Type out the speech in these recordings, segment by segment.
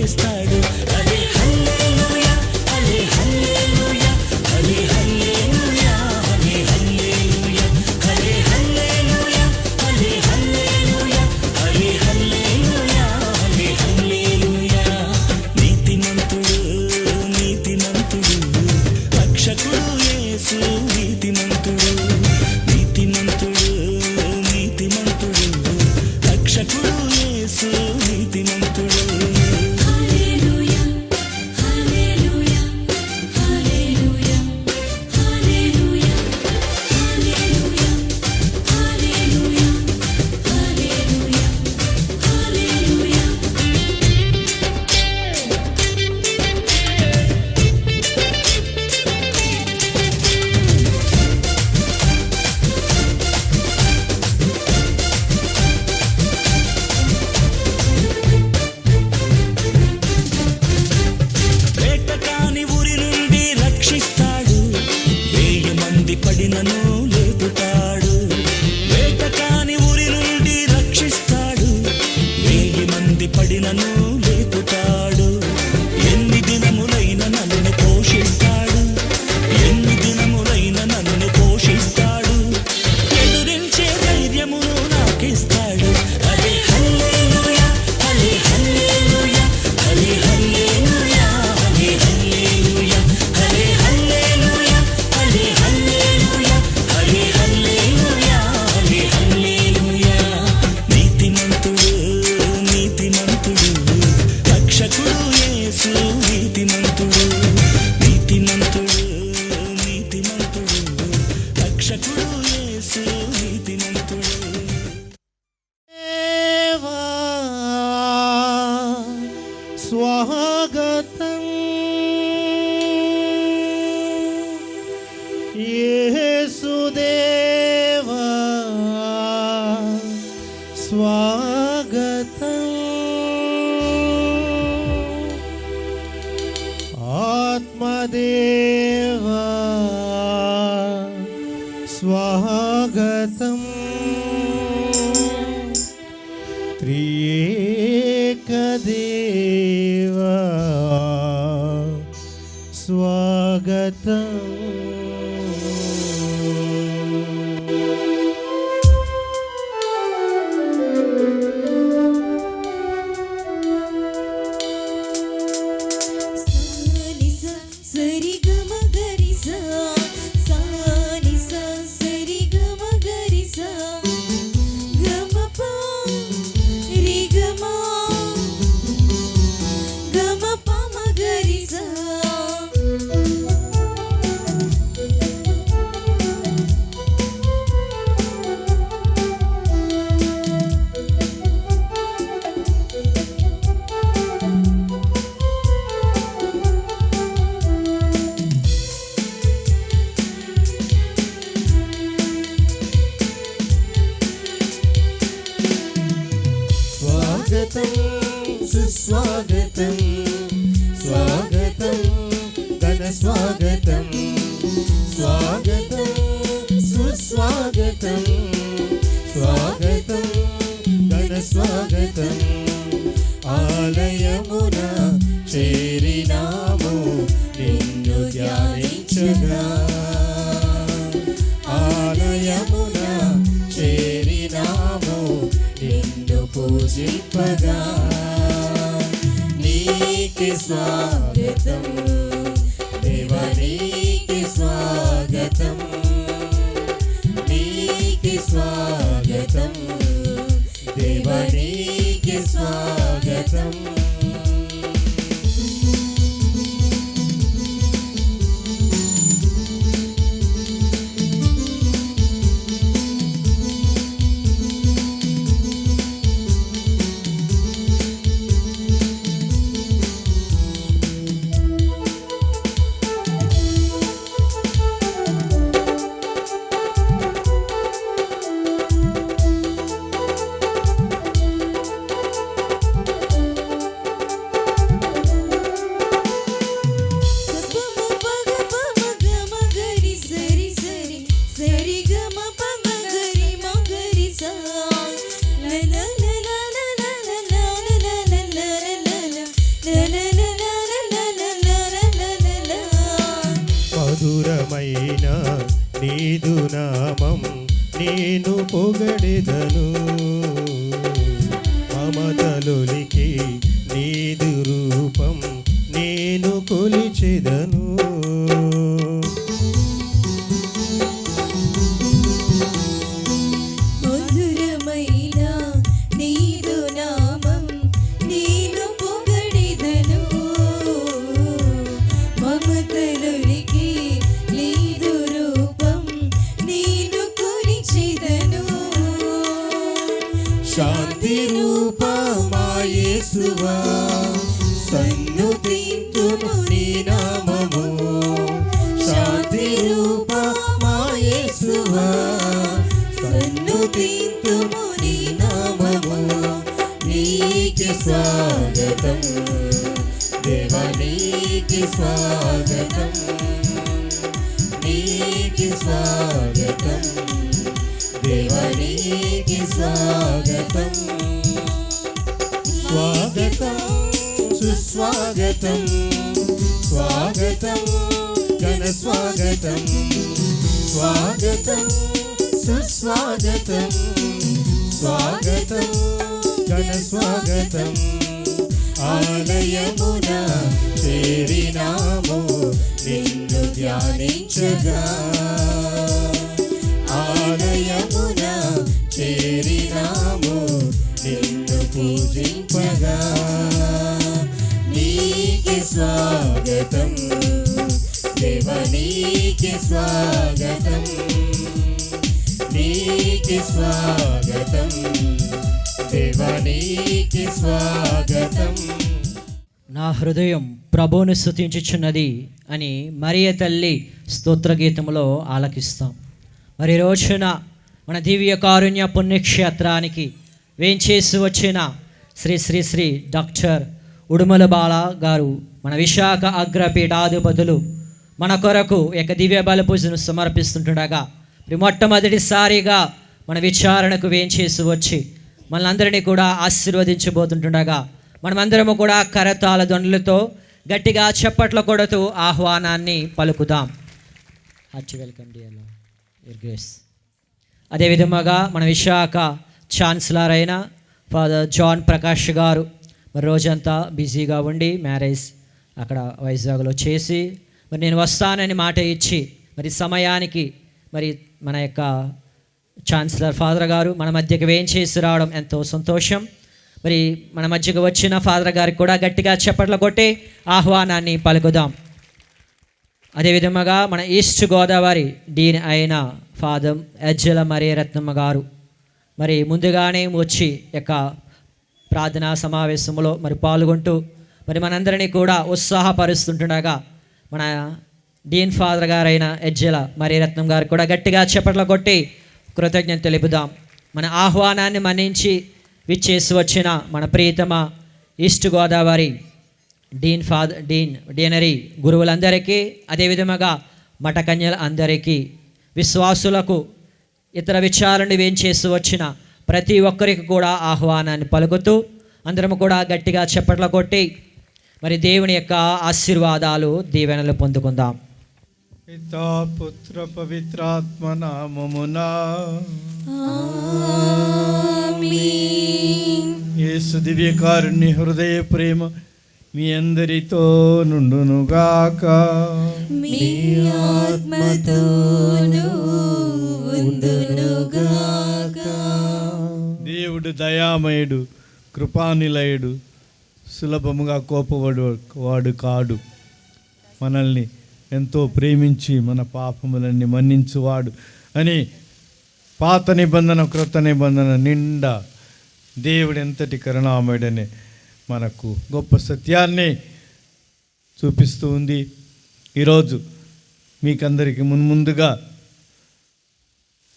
చేస్తాడు. హల్లే హల్లెలూయా హల్లే హల్లెలూయా హల్లే హల్లెలూయా హల్లే హల్లెలూయా హల్లే హల్లెలూయా హల్లే హల్లెలూయా హల్లే హల్లెలూయా హల్లే హల్లెలూయా. నీతిమంతుడు నీతిమంతుడు రక్షకుడు యేసు నీతిమంతుడు నీతిమంతుడు నీతిమంతుడు రక్షకుడు యేసు నీతిమంతుడు. హల్లెలూయా హల్లెలూయా హల్లెలూయా హల్లెలూయా హల్లెలూయా హల్లెలూయా హల్లెలూయా హల్లెలూయా. వేటకాని ఊరి నుండి రక్షిస్తాడు, 1000 మంది పడినను లేపుతాడు. వేటకాని ఊరి నుండి రక్షిస్తాడు, 1000 మంది పడినను లేపుతాడు. ఎన్ని దినములైన నన్ను పోషిస్తాడు, ఎన్ని దినములైన నన్ను పోషిస్తాడు. ఎదురించే ధైర్యమును నాకిస్తాడు. హల్లే హల్లెలూయా హల్లే హల్లెలూయా హల్లే హల్లెలూయా హల్లే హల్లెలూయా హల్లే హల్లెలూయా హల్లే హల్లెలూయా హల్లే హల్లెలూయా హల్లే హల్లెలూయా. నీతిమంతుడు నీతిమంతుడు రక్షకుడు యేసు నీతిమంతుడు నీతిమంతుడు నీతిమంతుడు రక్షకుడు యేసు నీతిమంతుడు. దేవా స్వాగతం యేసుదేవా స్వాగతం ఆత్మదేవా స్వాగతం త్రియేకదేవా స్వాగతం. సానిసా సరిగమ గరిసా సానిసా సరిగమ గరిసా గమపా రిగమా గమపా మగరిసా. స్వాగతం సుస్వాగతం స్వాగతం ఘన స్వాగతం స్వాగతం సుస్వాగతం స్వాగతం ఘన స్వాగతం. ఆలయమున చేరినాము నిన్ను ధ్యానించగా, ఆలయమున చేరినాము నిన్ను పూజింపగా. నీకే స్వాగతం దేవా నీకే స్వాగతం నీకే స్వాగతం దేవా నీకే స్వాగతం. మధురమైన నీదు నామం నేను పొగడెదను. మమతలొలికి నీదు రూపం నేను కొలిచెదను. మధురమైన నీదు నామం నేను పొగడెదను. మమతలొలికి నీదు రూపం నేను కొలిచెదను. శాంతి రూపమా యేసువా సన్నుతింతుము నీ నామము. శాంతి రూపమా యేసువా సన్నుతింతుము నీ నామము. నీకే స్వాగతం దేవా, నీకే స్వాగతం, నీకే స్వాగతం దేవా, నీకే స్వాగతం. స్వాగతం సుస్వాగతం, స్వాగతం ఘన స్వాగతం, స్వాగతం సుస్వాగతం, స్వాగతం ఘన స్వాగతం. ఆలయమున చేరినాము నిన్ను ధ్యానించగా. ఆలయమున చేరినాము నిన్ను పూజింపగా. నీకే స్వాగతం దేవా, నీకే స్వాగతం, నీకే స్వాగతం దేవా, నీకే స్వాగతం. నా హృదయం ప్రభువును స్తుతించుచున్నది అని మరియ తల్లి స్తోత్రగీతములో ఆలకిస్తాం. మరి రోజున మన దివ్య కారుణ్య పుణ్యక్షేత్రానికి వేంచేసి వచ్చిన శ్రీ శ్రీ శ్రీ డాక్టర్ ఉడుమల బాల గారు మన విశాఖ అగ్రపీఠాధిపతులు మన కొరకు యొక్క దివ్య బల పూజను సమర్పిస్తుండగా మొట్టమొదటిసారిగా మన విచారణకు వేంచేసి వచ్చి మనందరినీ కూడా ఆశీర్వదించబోతుంటుండగా మనమందరము కూడా కరతాళ ధ్వనులతో గట్టిగా చప్పట్లు కొడుతూ ఆహ్వానాన్ని పలుకుదాం. Welcome dear grace. అదేవిధముగా మన విశాఖ ఛాన్సలర్ అయిన ఫాదర్ జాన్ ప్రకాష్ గారు మరి రోజంతా బిజీగా ఉండి మ్యారేజ్ అక్కడ వైజాగ్లో చేసి మరి నేను వస్తానని మాట ఇచ్చి మరి సమయానికి మరి మన యొక్క ఛాన్సలర్ ఫాదర్ గారు మన మధ్యకి వేంచేసి రావడం ఎంతో సంతోషం. మరి మన మధ్యకు వచ్చిన ఫాదర్ గారికి కూడా గట్టిగా చప్పట్లు కొట్టి ఆహ్వానాన్ని పలుకుదాం. అదేవిధముగా మన ఈస్ట్ గోదావరి డీన్ అయిన ఫాదర్ ఎజ్జల మరియరత్నమ్మ గారు మరి ముందుగానే వచ్చి యొక్క ప్రార్థనా సమావేశంలో మరి పాల్గొంటూ మరి మనందరినీ కూడా ఉత్సాహపరుస్తుండగా మన డీన్ ఫాదర్ గారైన ఎజ్జల మరియరత్నం గారు కూడా గట్టిగా చప్పట్లు కొట్టి కృతజ్ఞత తెలుపుదాం. మన ఆహ్వానాన్ని మన్నించి విచ్చేసి వచ్చిన మన ప్రియతమ ఈస్ట్ గోదావరి డీనరీ గురువులందరికీ, అదేవిధముగా మఠకన్యల అందరికీ, విశ్వాసులకు, ఇతర విచారణ వేంచేసి వచ్చిన ప్రతి ఒక్కరికి కూడా ఆహ్వానాన్ని పలుకుతూ అందరము కూడా గట్టిగా చప్పట్లు కొట్టి మరి దేవుని యొక్క ఆశీర్వాదాలు దీవెనలు పొందుకుందాం. పితా పుత్ర పవిత్రాత్మ నామమునా యేసు దివ్యకారుణ్య హృదయ ప్రేమ మీ అందరితో నుండునుగాక. మీ ఆత్మతోను ఉండునుగాక. దేవుడు దయామయుడు, కృపానిలయుడు, సులభముగా కోపవాడు కాడు. మనల్ని ఎంతో ప్రేమించి మన పాపములన్నీ మన్నించువాడు అని పాత నిబంధన క్రొత్త నిబంధన నిండా దేవుడు ఎంతటి కరుణామయుడని మనకు గొప్ప సత్యాన్ని చూపిస్తూ ఉంది. ఈరోజు మీకందరికీ ముందుగా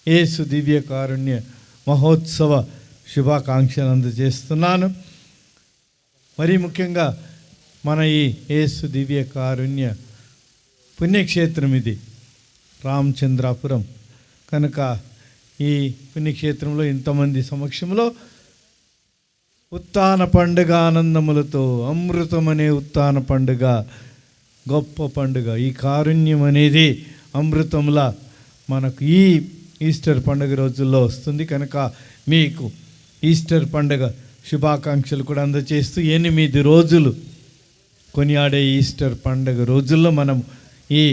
యేసు దివ్య కారుణ్య మహోత్సవ శుభాకాంక్షలు అందజేస్తున్నాను. మరీ ముఖ్యంగా మన ఈ యేసు దివ్య కారుణ్య పుణ్యక్షేత్రం ఇది రామచంద్రాపురం కనుక ఈ పుణ్యక్షేత్రంలో ఇంతమంది సమక్షంలో ఉత్థాన పండుగ ఆనందములతో అమృతమనే ఉత్థాన పండుగ గొప్ప పండుగ. ఈ కారుణ్యం అనేది అమృతంలా మనకు ఈ ఈస్టర్ పండుగ రోజుల్లో వస్తుంది. కనుక మీకు ఈస్టర్ పండుగ శుభాకాంక్షలు కూడా అందజేస్తూ 8 రోజులు కొనియాడే ఈస్టర్ పండుగ రోజుల్లో మనం ఈ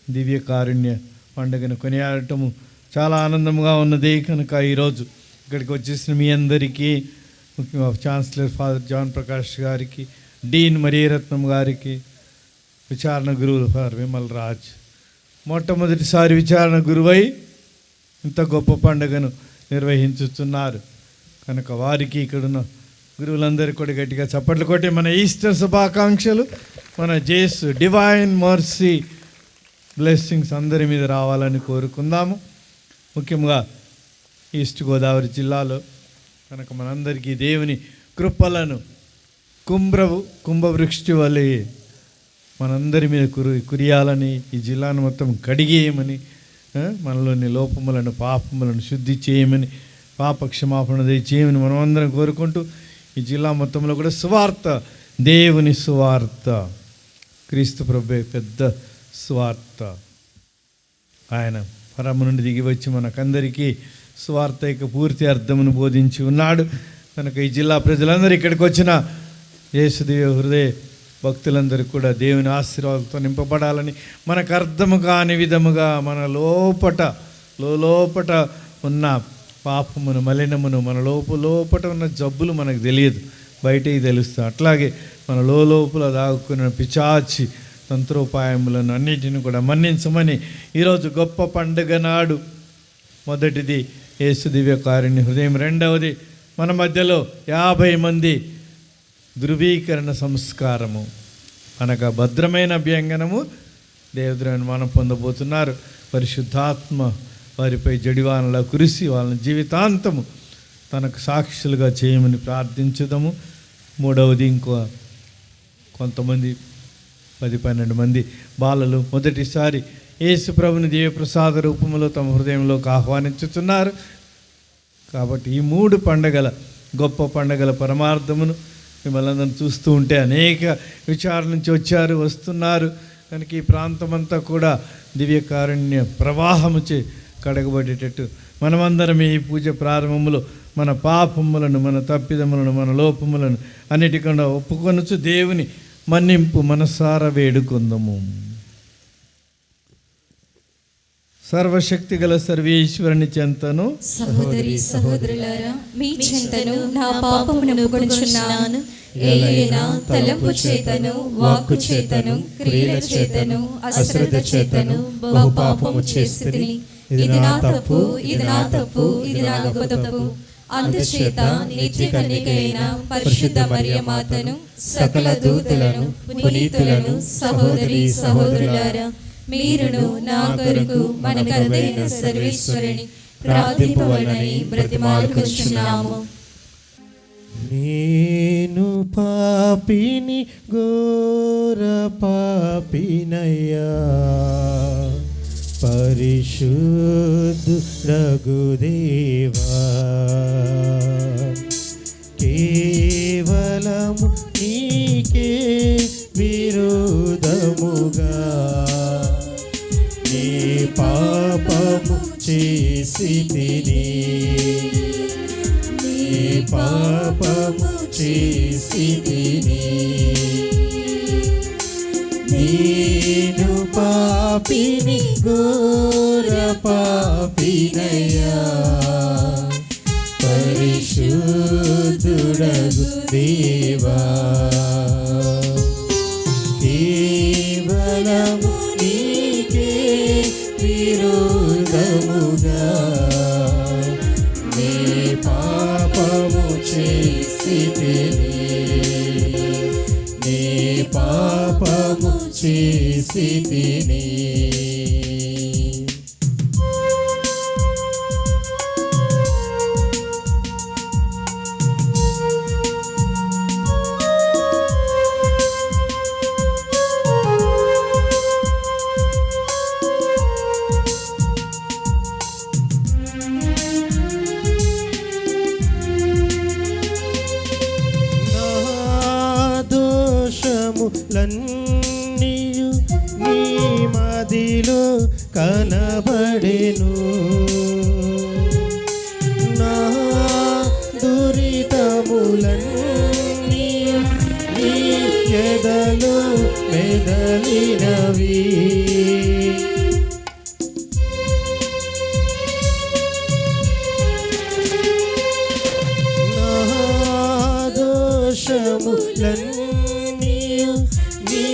దివ్య కారుణ్య పండుగను కొనియాడటము చాలా ఆనందంగా ఉన్నది. కనుక ఈరోజు ఇక్కడికి వచ్చేసిన మీ అందరికీ, ముఖ్యంగా ఛాన్సలర్ ఫాదర్ జాన్ ప్రకాష్ గారికి, డీన్ మరియరత్నం గారికి, విచారణ గురువు ఫాదర్ విమల్ రాజ్, మొట్టమొదటిసారి విచారణ గురువై ఇంత గొప్ప పండుగను నిర్వహించుతున్నారు. కనుక వారికి ఇక్కడున్న గురువులందరికీ కూడా గట్టిగా చప్పట్లు కొట్టి మన ఈస్టర్ శుభాకాంక్షలు, మన జేస్ డివైన్ మర్సీ బ్లెస్సింగ్స్ అందరి మీద రావాలని కోరుకుందాము. ముఖ్యంగా ఈస్ట్ గోదావరి జిల్లాలో కనుక మనందరికీ దేవుని కృపలను కుంభవృష్టి వలె మనందరి మీద కురియాలని, ఈ జిల్లాను మొత్తం కడిగేయమని, మనలోని లోపములను పాపములను శుద్ధి చేయమని, పాప క్షమాపణ చేయమని మనమందరం కోరుకుంటూ ఈ జిల్లా మొత్తంలో కూడా సువార్త, దేవుని సువార్త, క్రీస్తు ప్రభువే పెద్ద సువార్త, ఆయన పరమ నుండి దిగి వచ్చి మనకందరికీ సువార్త యొక్క పూర్తి అర్థమును బోధించి ఉన్నాడు. కనుక ఈ జిల్లా ప్రజలందరూ ఇక్కడికి వచ్చిన యేసుదేవ హృదయ భక్తులందరూ కూడా దేవుని ఆశీర్వాదాలతో నింపబడాలని, మనకు అర్థము కాని విధముగా మన లోపట ఉన్న పాపమును, మలినమును, మన లోపట ఉన్న జబ్బులు మనకు తెలియదు, బయటికి తెలుస్తాయి. అట్లాగే మన లోపల దాక్కున్న పిచాచి తంత్రోపాయములను అన్నిటిని కూడా మన్నించమని ఈరోజు గొప్ప పండుగ నాడు మొదటిది యేసు దివ్య కారుణ్య హృదయం, రెండవది మన మధ్యలో 50 మంది ధృవీకరణ సంస్కారము అనగా భద్రమైన అభ్యంగనము దేవద్రవ్యాన్ని మనం పొందబోతున్నారు. పరిశుద్ధాత్మ వారిపై జడివానలా కురిసి వాళ్ళని జీవితాంతము తనకు సాక్షులుగా చేయమని ప్రార్థించుదాము. మూడవది కొంతమంది 10-12 మంది బాలలు మొదటిసారి యేసు ప్రభుని దివ్యప్రసాద రూపంలో తమ హృదయంలోకి ఆహ్వానించుతున్నారు. కాబట్టి ఈ 3 పండగల గొప్ప పండగల పరమార్థమును మిమ్మల్ని అందరిని చూస్తూ ఉంటే అనేక విచారాల నుంచి వస్తున్నారు. కనుక ఈ ప్రాంతమంతా కూడా దివ్య కారుణ్య ప్రవాహముచే కడగబడేటట్టు మనమందరం ఈ పూజ ప్రారంభంలో మన పాపములను, మన తప్పిదములను, మన లోపములను అన్నిటికన్నా ఒప్పుకొనొచ్చు దేవుని మన్నింపు మనసారా వేడుకొందము. సర్వశక్తి గల సర్వేశ్వరుని చెంతను, సహోదరి సహోదరులారా, మీ చెంతను నా పాపమును ఒప్పుకొనుచున్నాను. ఏలైనా తలంపు చేతను, వాక్కు చేతను, క్రియల చేతను, అశ్రద్ధ చేతను బహు పాపము చేసితిని. ఇది నా తప్పు, ఇది నా తప్పు, ఇది నా గొప్ప తప్పు. అందుచేత నిత్య కన్యకైన పరిశుద్ధ మరియ మాతను, సకల దూతలను, పునీతులను, సహోదరి సహోదరులారా, మీరును నా కొరకు మన కరుదైన సర్వేశ్వరుని ప్రార్థింపవలెనని బ్రతిమాలుకొనుచున్నాము. నేను పాపిని, ఘోర పాపినయ్యా, పరిశుద్ధుడగు దేవా, కేవలము నీకే విరోధముగా నీ పాపము చేసితిని, నీ పాపము చేసితిని. నేను పాపిని, ఘోర పాపినయ్యా, పరిశుద్ధుడగు దేవా, కేవలము నీకే విరోధముగా నీ పాపము చేసితిని, నీ పాపము చేసితిని. దోషములన్నీయు మదిలో కనబడెను. నా దురితములన్నీ నీ ఎదలో మెదలినవి. నా దోషములన్నీ నీ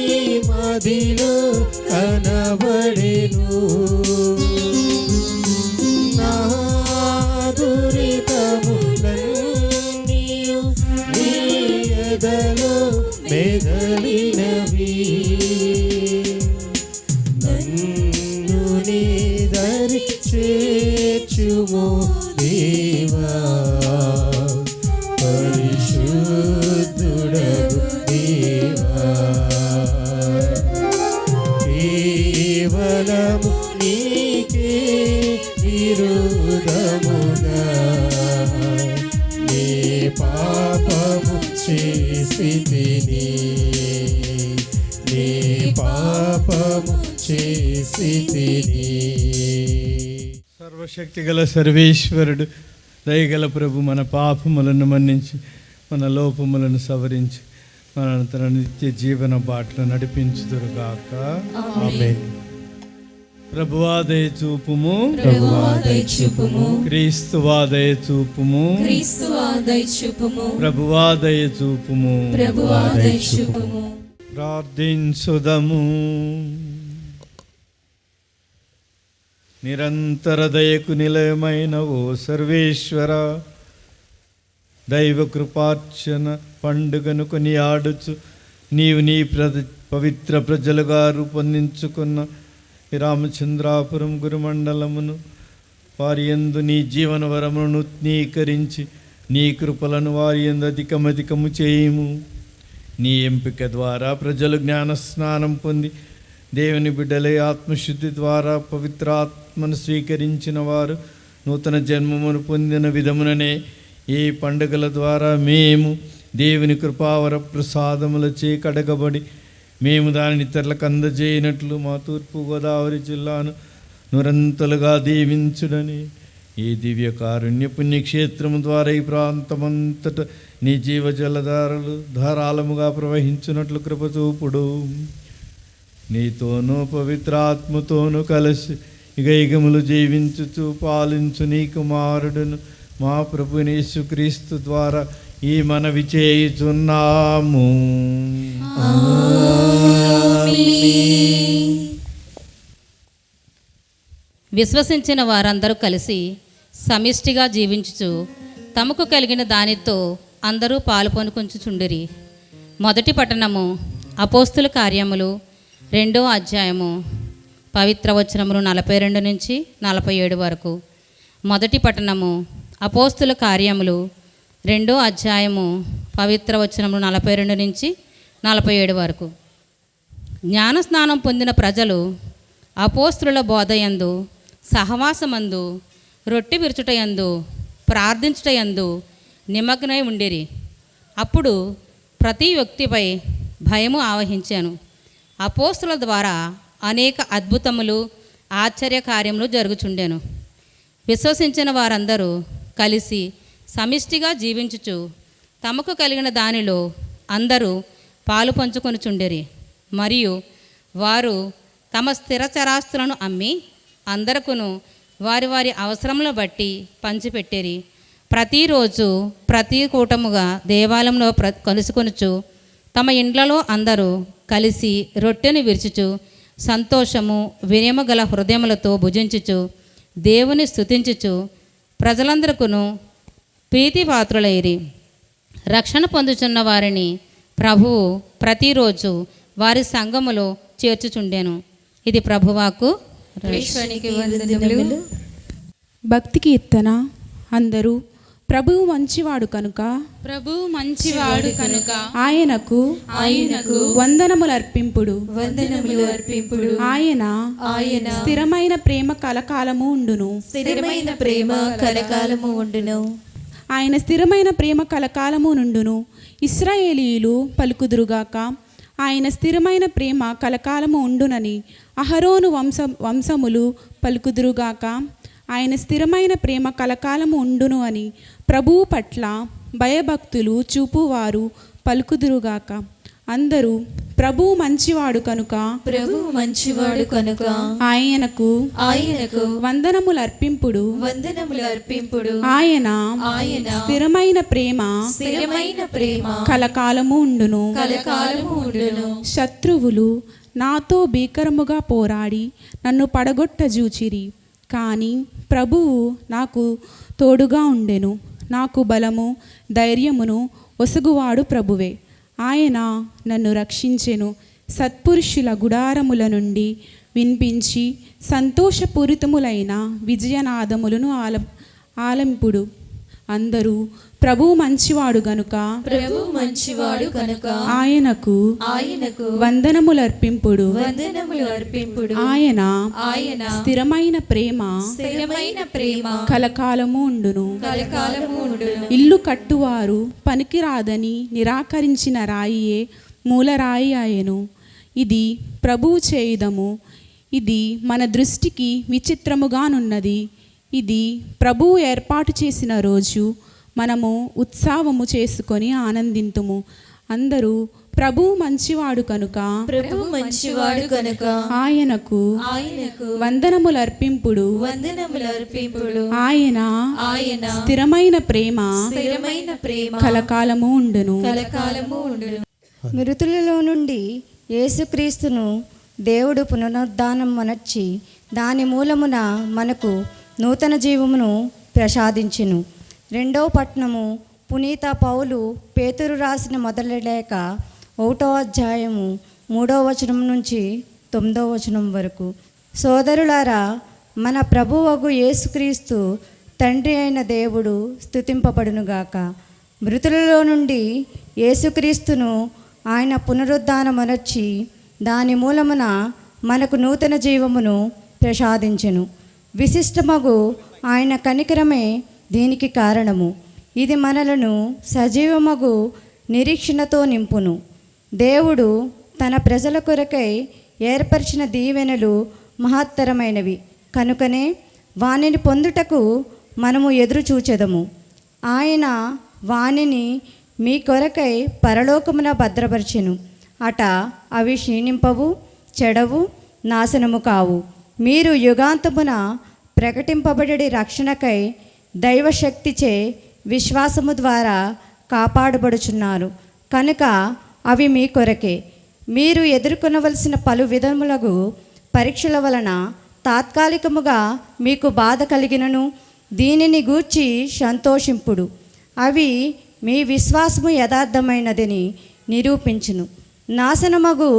మదిలో కనబడెను. నా దురితములన్నీ నీ ఎదలో మెదలినవి. నన్ను నీ దరి చేర్చుము దేవా, పరిశుద్ధుడగు దేవా. కేవలము నీకే విరోధముగా నే పాపము చేసితిని, నే పాపము చేసితిని. సర్వశక్తి గల సర్వేశ్వరుడు దయగల ప్రభు మన పాపములను మన్నించి మన లోపములను సవరించి మన తన నిత్య జీవన బాటలో నడిపించుదురుగాక. ఆమేన్. ప్రభువా దయ చూపుము, ప్రభువా దయ చూపుము, క్రీస్తువా దయ చూపుము, క్రీస్తువా దయ చూపుము, ప్రభువా దయ చూపుము. ప్రభువా దయ చూపుము. ప్రార్థించుదము. నిరంతర దయకు నిలయమైన ఓ సర్వేశ్వర, దైవ కృపార్చన పండుగను కొనియాడుచు నీవు నీ పవిత్ర ప్రజలుగా రూపొందించుకున్న ఈ రామచంద్రాపురం గురుమండలమును వారి యందు నీ జీవన వరమును నూతనీకరించి నీ కృపలను వారి యందు అధికమధికము చేయుము. నీ ఎంపిక ద్వారా ప్రజలు జ్ఞానస్నానం పొంది దేవుని బిడ్డలే ఆత్మశుద్ధి ద్వారా పవిత్రాత్మను స్వీకరించిన వారు నూతన జన్మమును పొందిన విధముననే ఈ పండుగల ద్వారా మేము దేవుని కృపావర ప్రసాదములచే కడగబడి మేము దానిని ఇతరులకు అందజేయనట్లు మా తూర్పుగోదావరి జిల్లాను నిరంతలుగా దీవించుడని ఈ దివ్య కారుణ్య పుణ్యక్షేత్రము ద్వారా ఈ ప్రాంతమంతట నీ జీవజలధారలు ధారాళముగా ప్రవహించున్నట్లు కృపచూపుడు. నీతోనూ పవిత్రాత్మతోనూ కలిసి యుగయుగములు జీవించుచు పాలించు నీ కుమారుడును మా ప్రభుని యేసుక్రీస్తు ద్వారా ఈ మనవి చేయుచున్నాము. విశ్వసించిన వారందరూ కలిసి సమిష్టిగా జీవించుచు తమకు కలిగిన దానితో అందరూ పాలు పొందుకొంచుచుండిరి. మొదటి పట్టణము అపోస్తుల కార్యములు 2వ అధ్యాయము పవిత్ర వచనములు 42 నుంచి 47 వరకు. మొదటి పట్టణము అపోస్తుల కార్యములు 2వ అధ్యాయము పవిత్ర వచనములు 42 నుంచి 47 వరకు. జ్ఞానస్నానం పొందిన ప్రజలు అపోస్తుల బోధయందు, సహవాసమందు, రొట్టె విరుచుటయందు, ప్రార్థించుటయందు నిమగ్నమై ఉండిరి. అప్పుడు ప్రతి వ్యక్తిపై భయము ఆవహించాను. అపోస్తుల ద్వారా అనేక అద్భుతములు, ఆశ్చర్యకార్యములు జరుగుచుండెను. విశ్వసించిన వారందరూ కలిసి సమిష్టిగా జీవించుచు తమకు కలిగిన దానిలో అందరూ పాలు పంచుకొనుచుండిరి. మరియు వారు తమ స్థిరచరాస్తులను అమ్మి అందరకును వారి వారి అవసరములను బట్టి పంచిపెట్టిరి. ప్రతిరోజు ప్రతి కూటముగా దేవాలయంలో కలుసుకొనుచు తమ ఇండ్లలో అందరూ కలిసి రొట్టెను విరుచుచు సంతోషము వినయము గల హృదయములతో భుజించుచు దేవుని స్తుతించుచు ప్రజలందరకును ప్రీతిపాత్రులైరి. రక్షణ పొందుచున్న వారిని ప్రభువు ప్రతిరోజు వారి సంఘములో చేర్చుచుండెను. ఇది ప్రభువాకు. ఈశ్వరునికి వందనములు. భక్తి కీర్తన. అందరూ ప్రభువు మంచివాడు కనుక ఆయనకు వందనములు అర్పింపుడు. ఆయన స్థిరమైన ప్రేమ కలకాలము ఉండును. ఆయన స్థిరమైన ప్రేమ కలకాలము నుండును. ఇశ్రాయేలీయులు పలుకుదురుగాక, ఆయన స్థిరమైన ప్రేమ కలకాలము ఉండునని అహరోను వంశములు పలుకుదురుగాక. ఆయన స్థిరమైన ప్రేమ కలకాలము ఉండును అని ప్రభువు పట్ల భయభక్తులు చూపువారు పలుకుదురుగాక. అందరూ ప్రభువు మంచివాడు కనుక ప్రభువు మంచివాడు కనుక ఆయనకు వందనములు అర్పింపుడు. ఆయన స్థిరమైన ప్రేమ కలకాలము ఉండును. శత్రువులు నాతో భీకరముగా పోరాడి నన్ను పడగొట్టజూచిరి, కానీ ప్రభువు నాకు తోడుగా ఉండెను. నాకు బలము ధైర్యమును ఒసగువాడు ప్రభువే. ఆయన నన్ను రక్షించెను. సత్పురుషుల గుడారముల నుండి వినిపించి సంతోషపూరితములైన విజయనాదములను ఆలంపుడు. అందరూ ప్రభువు మంచివాడు గనుక ఆయనకు వందనములు అర్పింపుడు. ఆయన స్థిరమైన ప్రేమ కలకాలము ఉండును. ఇల్లు కట్టువారు పనికిరాదని నిరాకరించిన రాయియే మూలరాయి ఆయను. ఇది ప్రభువు చేయుదము. ఇది మన దృష్టికి విచిత్రముగానున్నది. ఇది ప్రభువు ఏర్పాటు చేసిన రోజు. మనము ఉత్సవము చేసుకొని ఆనందింతుము. అందరూ ప్రభువు మంచివాడు కనుక ఆయనకు వందనములు అర్పింపుడు. ఆయన స్థిరమైన ప్రేమ కలకాలము ఉండును. మృతులలో నుండి యేసుక్రీస్తును దేవుడు పునరుద్ధానం మనర్చి దాని మూలమున మనకు నూతన జీవమును ప్రసాదించెను. రెండవ పట్టణము పునీత పౌలు పేతురు రాసిన మొదటి లేఖ 1వ అధ్యాయము 3వ వచనం నుంచి 9వ వచనం వరకు. సోదరులారా, మన ప్రభువగు యేసుక్రీస్తు తండ్రి అయిన దేవుడు స్తుతింపబడునుగాక. మృతులలో నుండి యేసుక్రీస్తును ఆయన పునరుద్ధానమనర్చి దాని మూలమున మనకు నూతన జీవమును ప్రసాదించెను. విశిష్టమగు ఆయన కనికరమే దీనికి కారణము. ఇది మనలను సజీవమగు నిరీక్షణతో నింపును. దేవుడు తన ప్రజల కొరకై ఏర్పరిచిన దీవెనలు మహత్తరమైనవి కనుకనే వానిని పొందుటకు మనము ఎదురు చూచెదము. ఆయన వానిని మీ కొరకై పరలోకమున భద్రపరచెను. అట అవి క్షీణింపవు, చెడవు, నాశనము కావు. మీరు యుగాంతమున ప్రకటింపబడి రక్షణకై దైవశక్తిచే విశ్వాసము ద్వారా కాపాడబడుచున్నారు కనుక అవి మీ కొరకే. మీరు ఎదుర్కొనవలసిన పలు విధములకు పరీక్షల వలన తాత్కాలికముగా మీకు బాధ కలిగినను దీనిని గూర్చి సంతోషింపుడు. అవి మీ విశ్వాసము యథార్థమైనదని నిరూపించును. నాశనమగు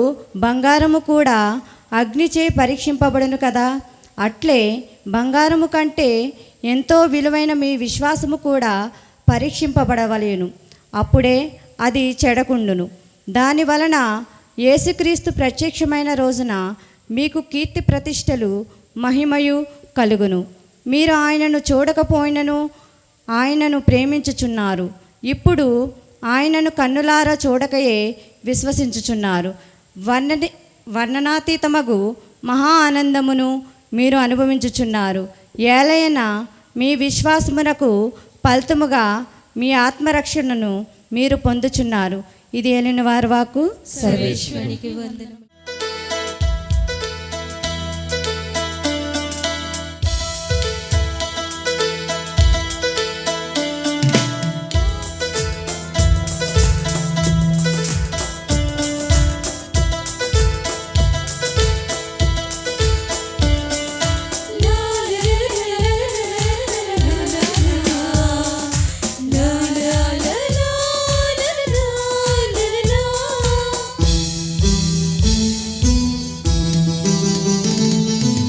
బంగారము కూడా అగ్నిచే పరీక్షింపబడును కదా. అట్లే బంగారము కంటే ఎంతో విలువైన మీ విశ్వాసము కూడా పరీక్షింపబడవలేను. అప్పుడే అది చెడకుండును. దాని వలన యేసుక్రీస్తు ప్రత్యక్షమైన రోజున మీకు కీర్తి ప్రతిష్టలు మహిమయు కలుగును. మీరు ఆయనను చూడకపోయినను ఆయనను ప్రేమించుచున్నారు. ఇప్పుడు ఆయనను కన్నులారా చూడకయే విశ్వసించుచున్నారు. వర్ణనాతీతమగు మహా ఆనందమును మీరు అనుభవించుచున్నారు. ఏలైనా మీ విశ్వాసమునకు ఫలితముగా మీ ఆత్మరక్షణను మీరు పొందుచున్నారు. ఇది ఏలిన వారి వాక్కు. సర్వేశ్వరునికి వందనములు.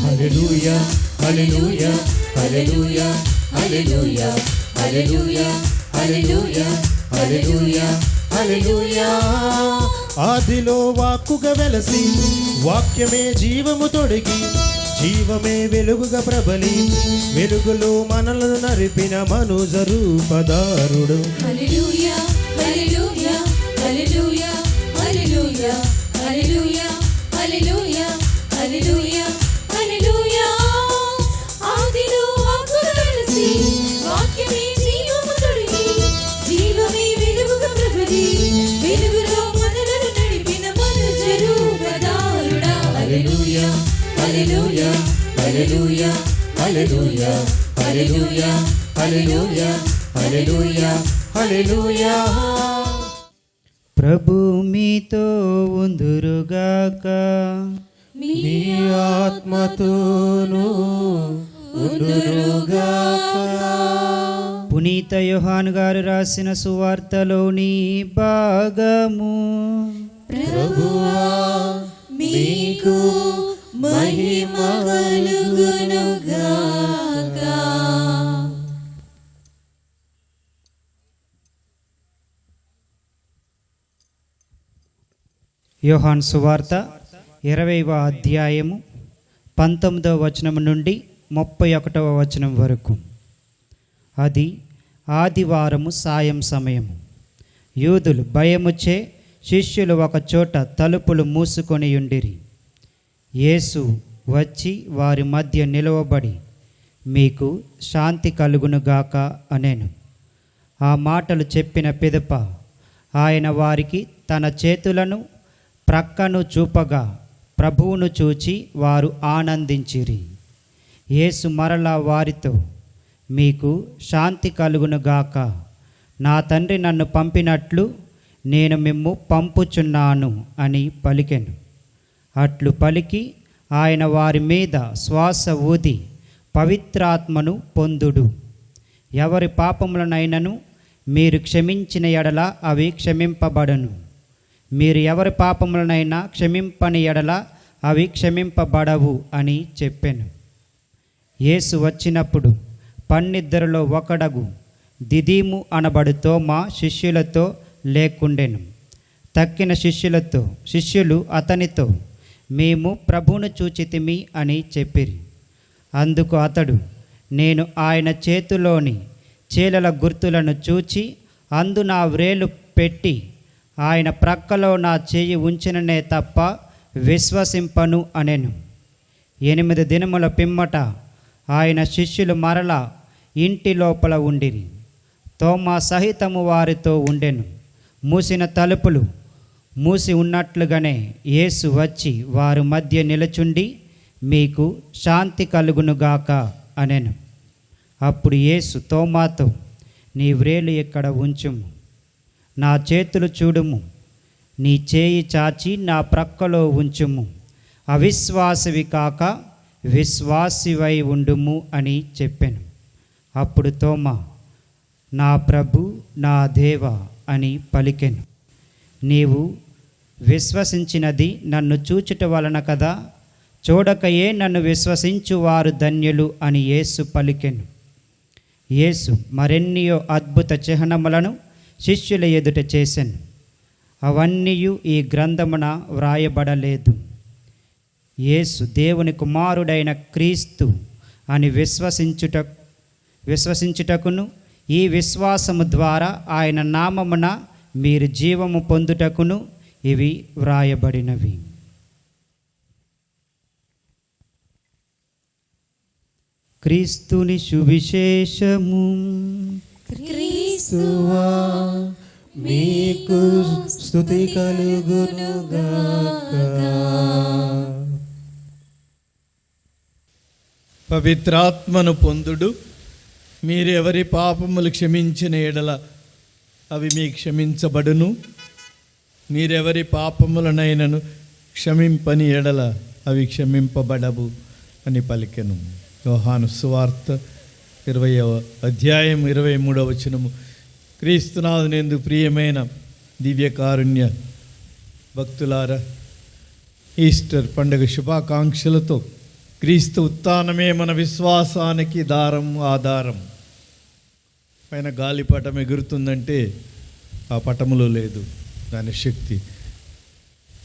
హల్లెలూయా హల్లెలూయా హల్లెలూయా హల్లెలూయా హల్లెలూయా హల్లెలూయా హల్లెలూయా హల్లెలూయా. ఆదిలో వాక్కుగా వెలసి వాక్యమే జీవము తొడిగి జీవమే వెలుగుగా ప్రబలి వెలుగులో మనలను నరిపిన మనుజ రూపదారుడు. హల్లెలూయా హల్లెలూయా హల్లెలూయా హల్లెలూయా హల్లెలూయా హల్లెలూయా హల్లెలూయా హల్లెలూయా హల్లెలూయా హల్లెలూయా హల్లెలూయా హల్లెలూయా. ప్రభు మీతో ఉందురుగాక, మీ ఆత్మతోనూ ఉండునుగాక. పునీత యోహాను గారు రాసిన సువార్తలోని భాగము. ప్రభువా మీకు మహిమ కలుగునుగాక. యోహాను సువార్త 20వ అధ్యాయము 19వ వచనం నుండి 31వ వచనం వరకు. అది ఆదివారము సాయం సమయము. యూదులు భయముచే శిష్యులు ఒక చోట తలుపులు మూసుకొని ఉండిరి. యేసు వచ్చి వారి మధ్య నిలవబడి, మీకు శాంతి కలుగునుగాక అనెను. ఆ మాటలు చెప్పిన పిదప ఆయన వారికి తన చేతులను ప్రక్కను చూపగా ప్రభువును చూచి వారు ఆనందించిరి. యేసు మరలా వారితో, మీకు శాంతి కలుగునుగాక. నా తండ్రి నన్ను పంపినట్లు నేను మిమ్ము పంపుచున్నాను అని పలికెను. అట్లు పలికి ఆయన వారి మీద శ్వాస ఊది పవిత్రాత్మను పొందుడు. ఎవరి పాపములనైనను మీరు క్షమించిన ఎడల అవి క్షమింపబడను. మీరు ఎవరి పాపములనైనా క్షమింపని ఎడల అవి క్షమింపబడవు అని చెప్పెను. యేసు వచ్చినప్పుడు 12 ఒకడగు దిదీము అనబడు తోమా శిష్యులతో లేకుండెను. తక్కిన శిష్యులు అతనితో, మేము ప్రభువును చూచితిమి అని చెప్పిరి. అందుకు అతడు, నేను ఆయన చేతిలోని చీలల గుర్తులను చూచి అందు నా వ్రేలు పెట్టి ఆయన ప్రక్కలో నా చెయ్యి ఉంచిననే తప్ప విశ్వసింపను అనెను. 8 దినముల పిమ్మట ఆయన శిష్యులు మరలా ఇంటి లోపల ఉండిరి. తోమా సహితము వారితో ఉండెను. మూసిన తలుపులు మూసి ఉన్నట్లుగానే యేసు వచ్చి వారి మధ్య నిలచుండి, మీకు శాంతి కలుగునుగాక అనెను. అప్పుడు యేసు తోమాతో, నీ వ్రేలు ఇక్కడ ఉంచుము, నా చేతులు చూడుము, నీ చేయి చాచి నా ప్రక్కలో ఉంచుము, అవిశ్వాసివి కాక విశ్వాసివై ఉండుము అని చెప్పెను. అప్పుడు తోమా, నా ప్రభు నా దేవ అని పలికెను. నీవు విశ్వసించినది నన్ను చూచుట వలన కదా, చూడకయే నన్ను విశ్వసించువారు ధన్యులు అని యేసు పలికెను. యేసు మరెన్నియో అద్భుత చిహ్నములను శిష్యుల ఎదుట చేసెను. అవన్నీ ఈ గ్రంథమున వ్రాయబడలేదు. యేసు దేవుని కుమారుడైన క్రీస్తు అని విశ్వసించుటకును ఈ విశ్వాసము ద్వారా ఆయన నామమున మీరు జీవము పొందుటకును ఇవి వ్రాయబడినవి. క్రీస్తుని సువిశేషము. క్రీస్తువా మీకు స్తుతి కలుగునుగాక. పవిత్రాత్మను పొందుడు. మీరెవరి పాపములు క్షమించిన ఎడల అవి మీ క్షమించబడును. మీరెవరి పాపములనైనను క్షమింపని ఎడల అవి క్షమింపబడవు అని పలికెను. యోహాను సువార్త 20వ అధ్యాయం 23వ వచనము. క్రీస్తునాథునందు ప్రియమైన దివ్యకారుణ్య భక్తులారా, ఈస్టర్ పండుగ శుభాకాంక్షలతో. క్రీస్తు ఉత్థానమే మన విశ్వాసానికి ఆధారం. పైన గాలిపటం ఎగురుతుందంటే ఆ పటములో లేదు దాని శక్తి.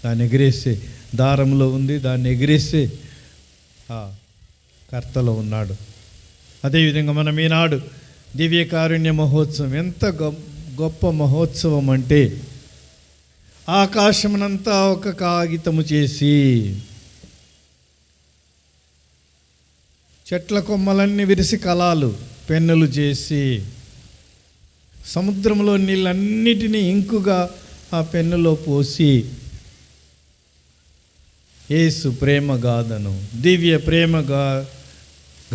దాన్ని ఎగిరేసే దారంలో ఉంది, దాన్ని ఎగిరేసే ఆ కర్తలో ఉన్నాడు. అదేవిధంగా మనం ఈనాడు దివ్యకారుణ్య మహోత్సవం ఎంత గొప్ప మహోత్సవం అంటే, ఆకాశమునంతా ఒక కాగితము చేసి, చెట్ల కొమ్మలన్నీ విరిసి కళాలు పెన్నులు చేసి, సముద్రంలో నీళ్ళన్నిటినీ ఇంకుగా ఆ పెన్నులో పోసి, యేసు ప్రేమ గాథను, దివ్య ప్రేమ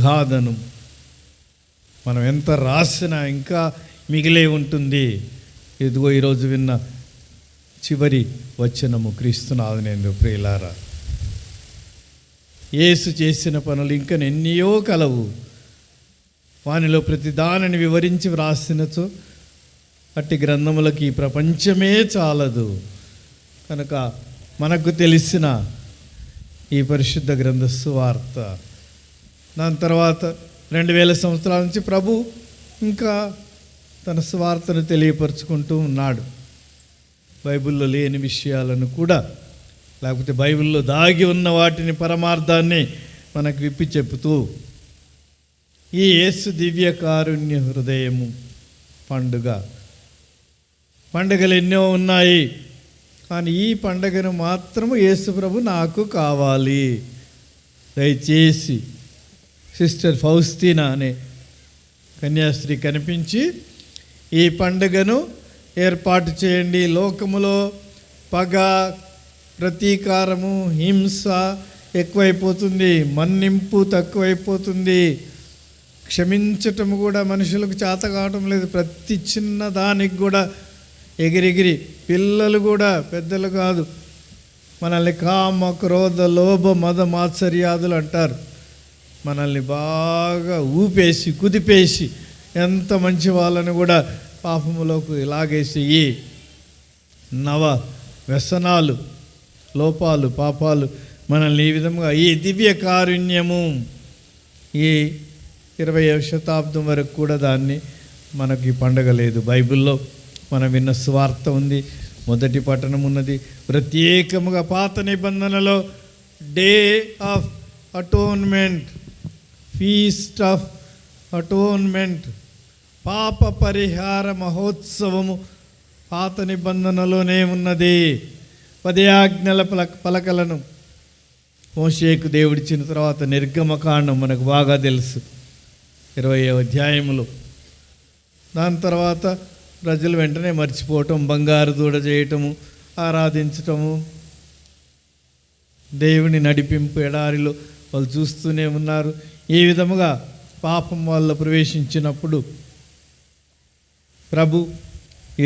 గాథను మనం ఎంత రాసినా ఇంకా మిగిలే ఉంటుంది. ఇదిగో ఈరోజు విన్న చివరి వచనము క్రీస్తునాథునేందు ప్రియులారా, యేసు చేసిన పనులు ఇంకా ఎన్నో కలవు. వానిలో ప్రతి దానిని వివరించి వ్రాసినచో అట్టి గ్రంథములకు ఈ ప్రపంచమే చాలదు. కనుక మనకు తెలిసిన ఈ పరిశుద్ధ గ్రంథ సువార్త, దాని తర్వాత 2000 సంవత్సరాల నుంచి ప్రభు ఇంకా తన సువార్తను తెలియపరుచుకుంటూ ఉన్నాడు. బైబిల్లో లేని విషయాలను కూడా, లేకపోతే బైబిల్లో దాగి ఉన్న వాటిని, పరమార్థాన్ని మనకు విప్పి చెబుతూ ఈ యేసు దివ్య కారుణ్య హృదయము పండుగలు ఎన్నో ఉన్నాయి, కానీ ఈ పండుగను మాత్రము యేసు ప్రభు నాకు కావాలి. దయచేసి సిస్టర్ ఫౌస్తీనా అనే కన్యాస్త్రీ కనిపించి ఈ పండుగను ఏర్పాటు చేయండి. లోకములో పగ, ప్రతీకారము, హింస ఎక్కువైపోతుంది, మన్నింపు తక్కువైపోతుంది, క్షమించటం కూడా మనుషులకు చేత కావటం లేదు. ప్రతి చిన్న దానికి కూడా ఎగిరెగిరి, పిల్లలు కూడా, పెద్దలు కాదు, మనల్ని కామ, క్రోధ, లోభ, మద, మాత్సర్యాదులు అంటారు. మనల్ని బాగా ఊపేసి కుదిపేసి ఎంత మంచి వాళ్ళని కూడా పాపములోకి లాగేసి ఈ నవ వ్యసనాలు, లోపాలు, పాపాలు మనల్ని ఈ విధంగా ఈ దివ్య కారుణ్యము ఈ 20వ శతాబ్దం వరకు కూడా దాన్ని మనకి పండగ లేదు. బైబిల్లో మనం విన్న సువార్త ఉంది, మొదటి పట్టణం ఉన్నది. ప్రత్యేకముగా పాత నిబంధనలో day of atonement, feast of atonement, పాప పరిహార మహోత్సవము పాత నిబంధనలోనే ఉన్నది. 10 ఆజ్ఞల పలకలను మోషేకు దేవుడిచ్చిన తర్వాత నిర్గమకాండం మనకు బాగా తెలుసు, 20వ అధ్యాయములో. దాని తర్వాత ప్రజలు వెంటనే మర్చిపోవటం, బంగారు దూడ చేయటము, ఆరాధించటము, దేవుని నడిపింపు ఎడారిలో వాళ్ళు చూస్తూనే ఉన్నారు. ఈ విధముగా పాపం వాళ్ళు ప్రవేశించినప్పుడు ప్రభు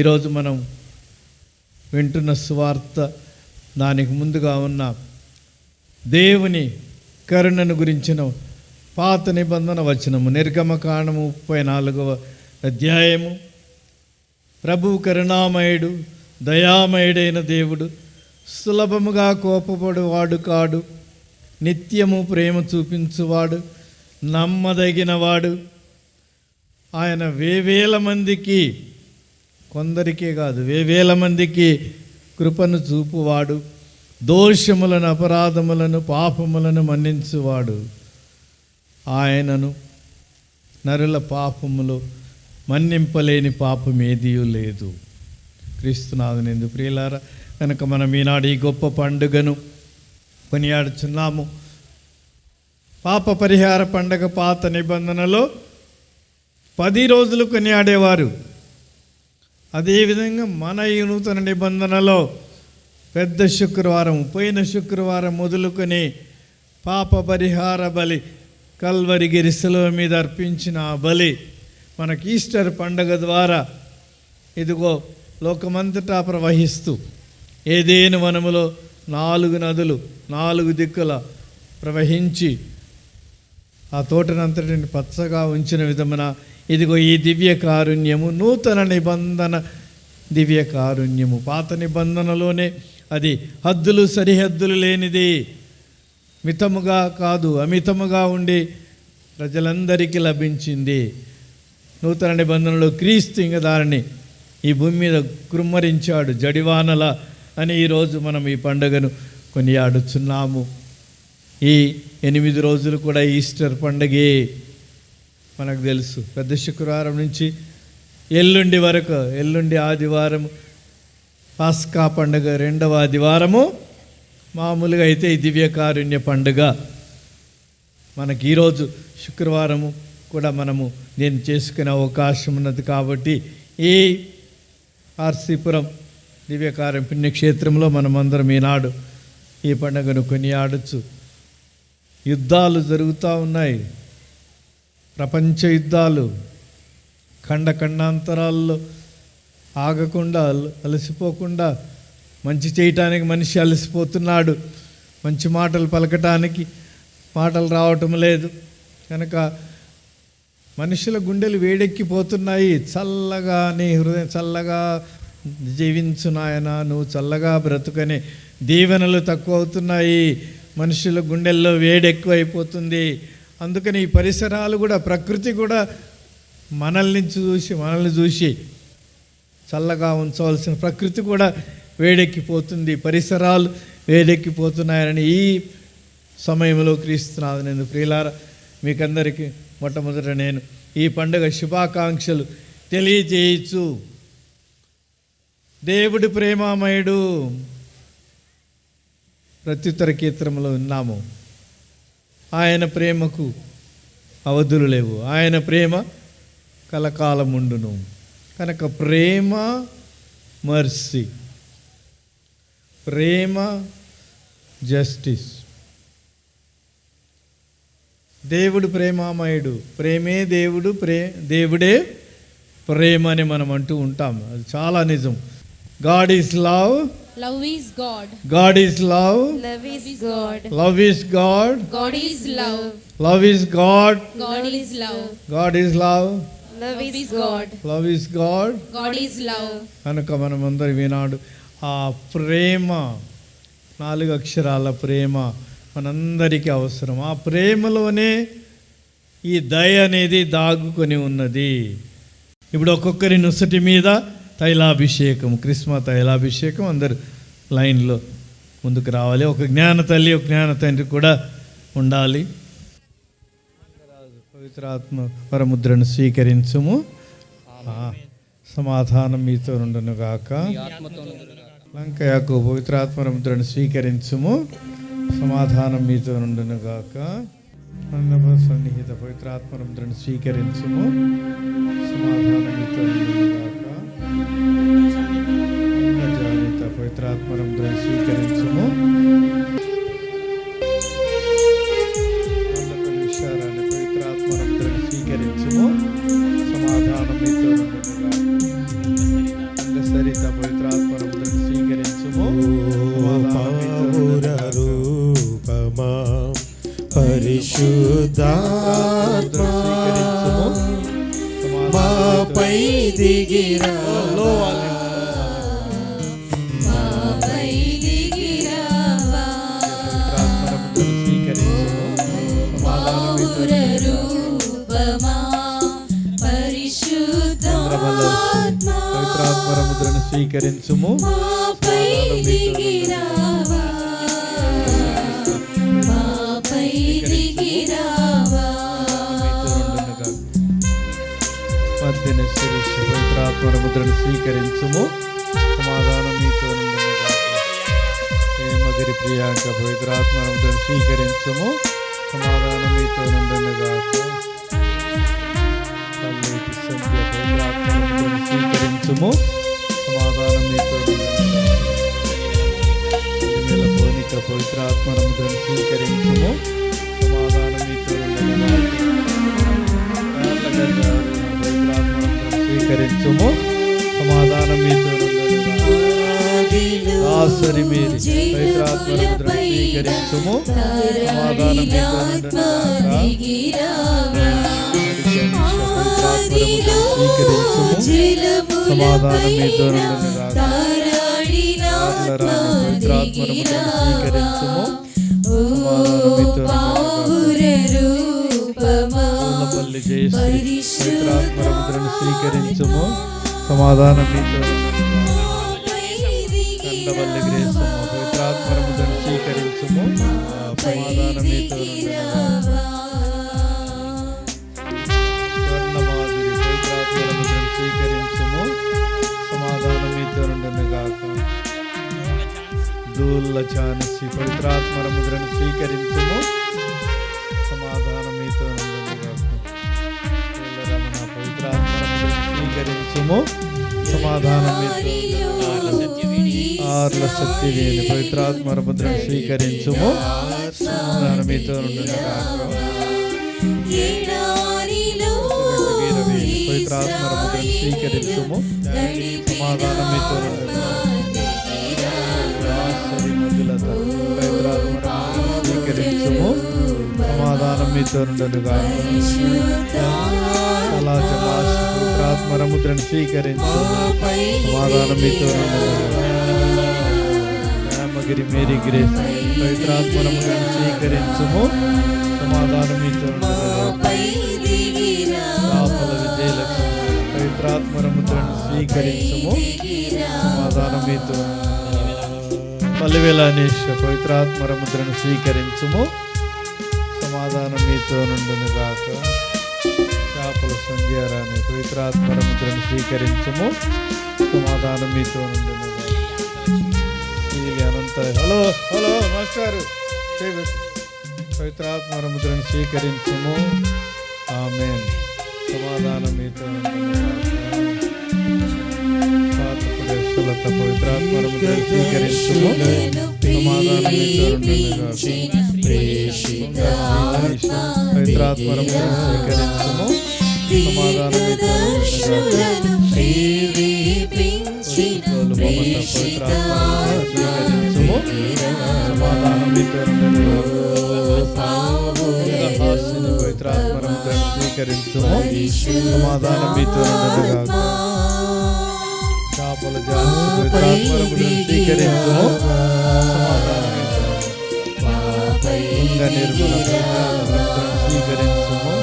ఈరోజు మనం వింటున్న సువార్త, దానికి ముందుగా ఉన్న దేవుని కరుణను గురించిన పాత నిబంధన వచనము, నిర్గమకాండము 34వ అధ్యాయము. ప్రభువు కరుణామయుడు, దయామయుడైన దేవుడు, సులభముగా కోపపడువాడు కాడు, నిత్యము ప్రేమ చూపించువాడు, నమ్మదగినవాడు. ఆయన వేవేల మందికి, కొందరికే కాదు వేవేల మందికి కృపను చూపువాడు, దోషములను, అపరాధములను, పాపములను మన్నించువాడు. ఆయనను నరుల పాపములు మన్నింపలేని పాపం ఏదీ లేదు. క్రీస్తునాథునందు ప్రియులారా, కనుక మనం ఈనాడు ఈ గొప్ప పండుగను కొనియాడుచున్నాము. పాప పరిహార పండుగ పాత నిబంధనలో 10 రోజులు కొనియాడేవారు. అదేవిధంగా మన ఈ నూతన నిబంధనలో పెద్ద శుక్రవారం, పోయిన శుక్రవారం మొదలుకొని పాప పరిహార బలి, కల్వరి గిరిశిలువ మీద అర్పించిన ఆ బలి మనకి ఈస్టర్ పండుగ ద్వారా ఇదిగో లోకమంతటా ప్రవహిస్తూ, ఏదేను వనములో 4 నదులు 4 దిక్కుల ప్రవహించి ఆ తోటనంతటిని పచ్చగా ఉంచిన విధమున ఇదిగో ఈ దివ్య కారుణ్యము, నూతన నిబంధన దివ్య కారుణ్యము. పాత నిబంధనలోనే అది హద్దులు సరిహద్దులు లేనిది, మితముగా కాదు అమితముగా ఉండి ప్రజలందరికీ లభించింది. నూతన నిబంధనలో క్రీస్తు ఇంక దానిని ఈ భూమి మీద కుమ్మరించాడు జడివానల అని ఈరోజు మనం ఈ పండుగను కొనియాడుచున్నాము. ఈ 8 రోజులు కూడా ఈస్టర్ పండుగే మనకు తెలుసు. పెద్ద శుక్రవారం నుంచి ఎల్లుండి వరకు, ఎల్లుండి ఆదివారం పాస్కా పండుగ 2వ ఆదివారము. మామూలుగా అయితే ఈ దివ్య కారుణ్య పండుగ మనకి ఈరోజు శుక్రవారము కూడా మనము దీన్ని చేసుకునే అవకాశం ఉన్నది. కాబట్టి ఈ ఆర్సీపురం దివ్యకార్యం పుణ్యక్షేత్రంలో మనమందరం ఈనాడు ఈ పండుగను కొనియాడచ్చు. యుద్ధాలు జరుగుతూ ఉన్నాయి, ప్రపంచ యుద్ధాలు, ఖండాంతరాల్లో ఆగకుండా అలసిపోకుండా. మంచి చేయటానికి మనిషి అలసిపోతున్నాడు, మంచి మాటలు పలకటానికి మాటలు రావటం లేదు. కనుక మనుషుల గుండెలు వేడెక్కిపోతున్నాయి. చల్లగా నీ హృదయం చల్లగా జీవించు నాయన, నువ్వు చల్లగా బ్రతుకనే దీవెనలు తక్కువ అవుతున్నాయి. మనుషుల గుండెల్లో వేడి ఎక్కువైపోతుంది. అందుకని ఈ పరిసరాలు కూడా, ప్రకృతి కూడా మనల్ని చూసి చల్లగా ఉంచవలసిన ప్రకృతి కూడా వేడెక్కిపోతుంది, పరిసరాలు వేడెక్కిపోతున్నాయని ఈ సమయంలో క్రీస్తునాథునందు ప్రియులారా, మీకందరికీ మొట్టమొదట నేను ఈ పండుగ శుభాకాంక్షలు తెలియజేయచ్చు. దేవుడు ప్రేమామయుడు. ప్రత్యుత్తర కీర్తనలో విన్నాము, ఆయన ప్రేమకు అవధులు లేవు, ఆయన ప్రేమ కలకాలముండును. కనుక ప్రేమ, మర్సీ, ప్రేమ, జస్టిస్. దేవుడు ప్రేమామయుడు, ప్రేమే దేవుడు, దేవుడే ప్రేమ అని మనం అంటూ ఉంటాం. అది చాలా నిజం. God is love, love is God, God is love, Love is God. Love is God, God is love, love is God, God is love, God is love, Love is God. Love is God. God is love. కనుక మనమందరం ఈనాడు ఆ ప్రేమ, 4 అక్షరాల ప్రేమ మనందరికీ అవసరం. ఆ ప్రేమలోనే ఈ దయ అనేది దాగుకొని ఉన్నది. ఇప్పుడు ఒక్కొక్కరి నుసటి మీద తైలాభిషేకం, క్రిస్మస్ తైలాభిషేకం. అందరు లైన్లో ముందుకు రావాలి. ఒక జ్ఞాన తల్లి, ఒక జ్ఞాన తండ్రి కూడా ఉండాలి. పవిత్రాత్మ వరముద్రను స్వీకరించుము. సమాధానం మీతో నుండును గాక. లంకయాకు పవిత్రాత్మ వరముద్రను స్వీకరించుము. సమాధానం మీతో నుండును గాక. సన్నిహిత పవిత్రాత్మ వరముద్రను స్వీకరించుము. సమాధానం మీతో నుండును గాక. జానిత పవిత్రాత్మ వరముద్రను స్వీకరించుము. విషారాన్ని పవిత్రాత్మ వరముద్రను స్వీకరించుము. సమాధానం మీతో నుండును గాక. సరిత పవిత్రాత్మ వరముద్రను స్వీకరించుము. రూపమా పరిశుద్ధాత్మా మాపై దిగిరావా, మాపై దిగిరావా. మౌర రూపమా పరిశుద్ధాత్మా పవిత్రాత్మరముద్రను స్వీకరించుము. మాపై దిగిరావా, మాపై దిగిరావా. మధ్యన శిరీష పవిత్రాత్మరముద్రను స్వీకరించుము. సమాధానం మీతో నుండును గాక. ప్రేమగిరి ప్రియాంక పవిత్రాత్మరముద్రను స్వీకరించుము. సమాధానం మీతో నుండును గాక. పల్లెటి సంధ్య పవిత్రాత్మరముద్రను స్వీకరించుము. సమాధానం మీతో నుండును గాక. పోనిక పవిత్రాత్మరముద్రను స్వీకరించుము. సమాధానం మీతో నుండును గాక. పవిత్రాత్మరముద్రను స్వీకరించుము. సమాధానం మీతో నుండును గాక. దాసరి మీరి పవిత్రాత్మరముద్రను స్వీకరించుము. సమాధానం మీతో నుండును గాక. స్వీకరించుము. సమాధానం మీతో నుండును గాక. పవిత్రాత్మరముద్రను స్వీకరించుము. సమాధానం మీతో పూలపల్లి జయశ్రీ పవిత్రాత్మరముద్రను స్వీకరించుము. సమాధానం మీతో కండవల్లి గ్రేసమ్మ పవిత్రాత్మరముద్రను స్వీకరించుము. సమాధానం మీతో స్వర్ణమాధురి పవిత్రాత్మరముద్రను స్వీకరించుము. సమాధానం మీతో నుండును గాక. దూల్ల ఛానసి పవిత్రాత్మరముద్రను స్వీకరించుము. సమాధానం మీతో నుండును గాక. రమణ పవిత్రాత్మరముద్రను స్వీకరించుము. సమాధానం మీతో ఆర్ల సత్యవేణి పవిత్రాత్మ ముద్రను స్వీకరించుము. సమాధానం మీతో పవిత్రాత్మ ముద్రను స్వీకరించుము. సమాధానం మీతో స్వీకరించుము. సమాధానం మీతో నుండుగా. పవిత్రాత్మ ముద్రను స్వీకరించు. సమాధానం మీతో రామగిరి మేరీ గ్రేస్ పవిత్రాత్మ ముద్రను స్వీకరించుము. సమాధానం మీతో విజయలక్ష్మి పవిత్రాత్మ ముద్రను స్వీకరించుము. సమాధానం మీతో పల్లెవేలానేశ పవిత్రాత్మ ముద్రను స్వీకరించుము. సమాధానం మీతో నుండును గాక. చేపల సంధ్యారాణి పవిత్రాత్మ ముద్రను స్వీకరించుము. సమాధానం మీతో నుండును గాక. అనంత హలో హలో మాస్టారు పవిత్రాత్మ ముద్రను స్వీకరించుము. ఆమేన్. సమాధానం మీతో నుండును గాక. పవిత్రాత్మ ముద్రను స్వీకరించుము. సమాధానం మీతో నుండును గాక. పవిత్రాత్మ ముద్రను స్వీకరించుము. సమాధానం మీతో నుండును సమాధానం మీతో పవిత్రాత్మ ముద్రను స్వీకరించుము. సమాధానం మీతో చేపల జాతి పవిత్రాత్మ ముద్రను స్వీకరించుము. సమాధానం నిర్మల స్వీకరించుము.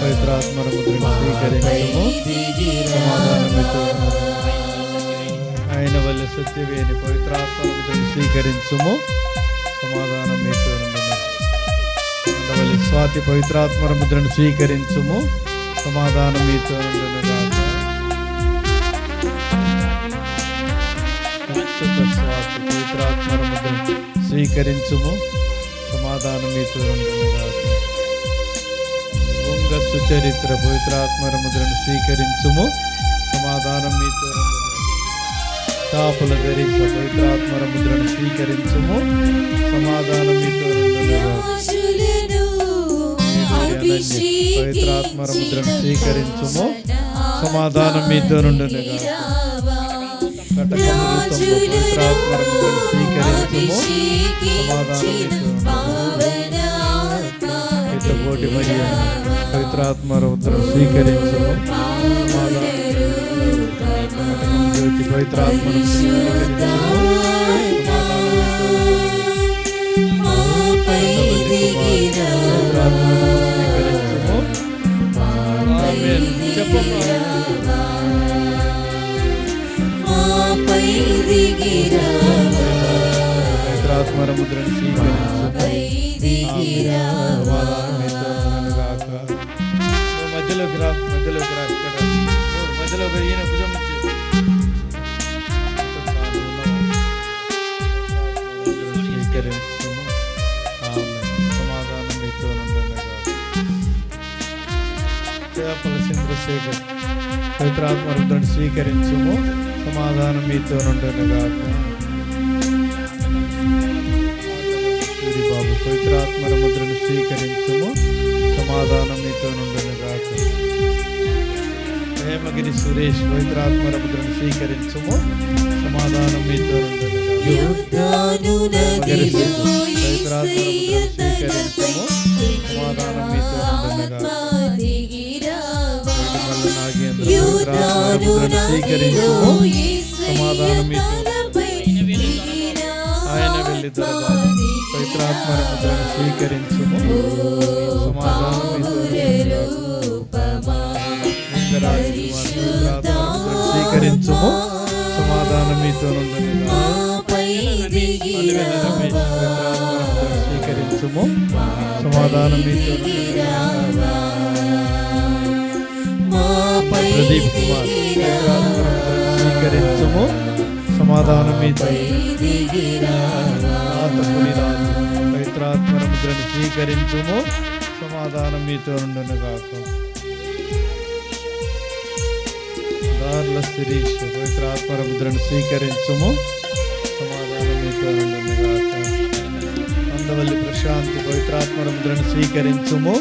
పవిత్రాత్మ ముద్రను స్వీకరించుము. సమాధానమితో ఆయన వల్ల సత్యవేణి పవిత్రాత్మ ముద్రను స్వీకరించుము. సమాధానం మీతో వల్లి స్వాతి పవిత్రాత్మ ముద్రను స్వీకరించుము. సమాధానం మీతో స్వాతి పవిత్రాత్మ ముద్రను స్వీకరించుము. సమాధానం మీతో సుచరిత్ర పవిత్రాత్మ ముద్రను స్వీకరించుము. సమాధానం మీతో చేపల గరీస పవిత్రాత్మ ముద్రను స్వీకరించుము. సమాధానం మీతో పవిత్రాత్మ ముద్రను స్వీకరించుము. సమాధానం మీతో నుండుగా. పవిత్రాత్మ ముద్రను స్వీకరించుము. సమాధానం మీతో కోటి మరియ పవిత్రాత్మ ముద్రను స్వీకరించుము. జ్యోతి పవిత్రాత్మ స్వీకరించుము. పవిత్రాత్మ ముద్రను మధ్యలోకి రా మధ్యలోకి రా మధ్యలోకి ఈయన భుజం స్వీకరించుము. సమాధానం మీతో చేపల చంద్రశేఖర్ పవిత్రాత్మ ముద్రను స్వీకరించుము. సమాధానం మీతో నుండుగాక. సూరిబాబు పవిత్రాత్మ ముద్రను స్వీకరించుము. సమాధానం మీతో నుండుగాక. హేమగిరి సురేష్ పవిత్రాత్మ ముద్రను స్వీకరించుము. సమాధానం మీతో పవిత్రాత్మ ముద్రను స్వీకరించుము. సమాధానం మీతో నాగేంద్ర పవిత్రాత్మ ముద్రను స్వీకరించుము. సమాధానం మీతో ఆయన వెళ్ళి పవిత్రాత్మ ముద్రను స్వీకరించుము. సమాధానం మీతో స్వీకరించుము. సమాధానం మీతో స్వీకరించుము. సమాధానం మీతో ప్రదీప్ కుమార్ స్వీకరించుము. సమాధానం మీతో పవిత్రాత్మ ముద్రను స్వీకరించుము. సమాధానం మీతో నుండును గాక. దార్ల శిరీష్ పవిత్ర ఆత్మర ముద్రను స్వీకరించుము, సమాధానం మీతో నుండునుగాక. అందవల్లి ప్రశాంతి పవిత్ర ఆత్మర ముద్రను స్వీకరించుము,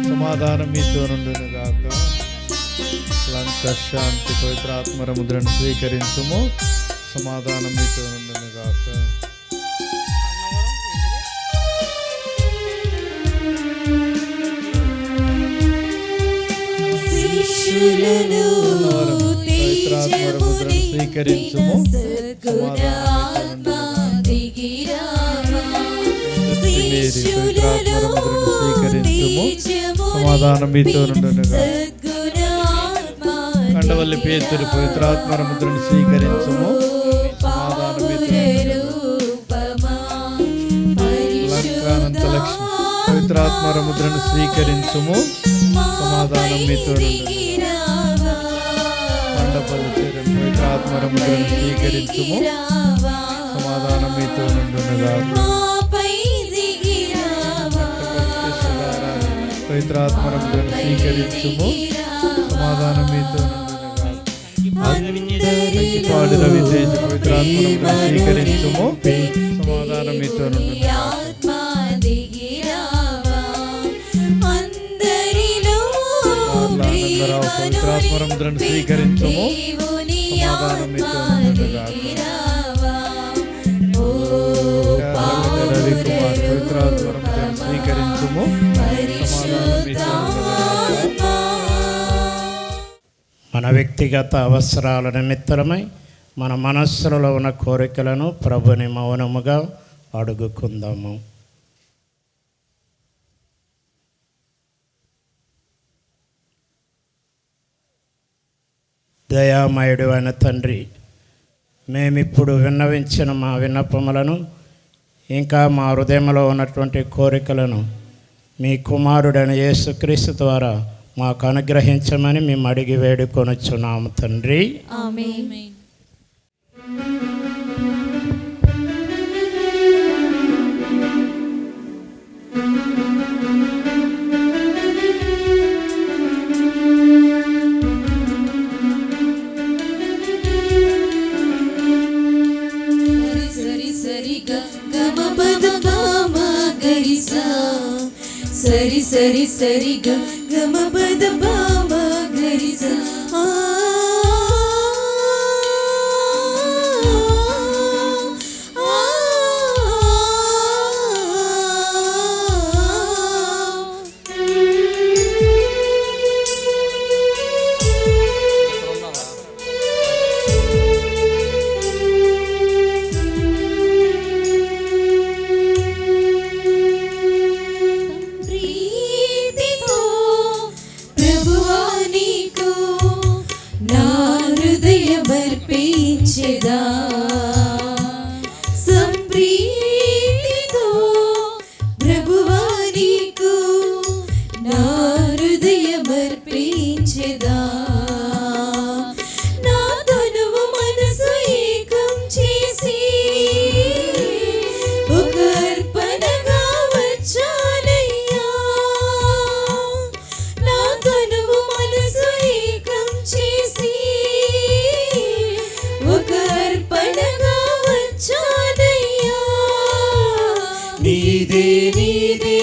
సమాధానం మీతో నుండునుగాక. లంక శాంతి పవిత్ర ఆత్మర ముద్రను స్వీకరించుము, సమాధానం మీతో నుండునుగాక. శిష్యులను పవిత్రాత్మర ముద్రను స్వీకరించుము, సద్గుణాత్మ దిగిరావా. పవిత్రాత్మర ముద్రను స్వీకరించుము, సమాధానం మీతో నుండునుగాక. కండవల్లి పేతురు పవిత్రాత్మర ముద్రను స్వీకరించుము, సమాధానం మీతో నుండునుగాక. లంకానంత లక్ష్మి పవిత్రాత్మర ముద్రను స్వీకరించుము, సమాధానం మీతో నుండునుగాక. మండపల్లి చేరని పవిత్రాత్మర ముద్రను స్వీకరించుము, సమాధానం మీతో నుండునుగాక. పవిత్రాత్మర ముద్రను స్వీకరించుము, సమాధానం మీతో నుండునుగాక. కంకిపాడు రవితేజ పవిత్రాత్మర ముద్రను స్వీకరించుము, సమాధానం మీతో నుండునుగాక. ఆనందరావు పవిత్రాత్మర ముద్రను స్వీకరించుము, సమాధానం మీతో నుండునుగాక. రవికుమార్ పవిత్రాత్మర ముద్రను స్వీకరించుము, సమాధానం మీతో నుండునుగాక. మన వ్యక్తిగత అవసరాల నిమిత్తమై మన మనస్సులలో ఉన్న కోరికలను ప్రభుని మౌనముగా అడుగుకుందాము. దయామయుడు అయిన తండ్రి, మేమిప్పుడు విన్నవించిన మా విన్నపములను ఇంకా మా హృదయంలో ఉన్నటువంటి కోరికలను మీ కుమారుడైన యేసుక్రీస్తు ద్వారా మాకు అనుగ్రహించమని మేము అడిగి వేడుకొనుచున్నాము తండ్రి. ఆమేన్. సరి సరి గ గమ పద గమ గరిసా. సరి సరి సరి గ గమ పద గమ గరిసా. ప్రీతితో ప్రభువా నీకు నా హృదయమర్పించెదా. సంప్రీతితో ప్రభువా నీకు నా హృదయమర్పించెదా. నా తనువు మనసు ఏకం చేసి ఒక అర్పణగా వచ్చానయ్యా. నా తనువు మనసు ఏకం చేసి ఒక అర్పణగా వచ్చానయ్యా. నీదే నీదే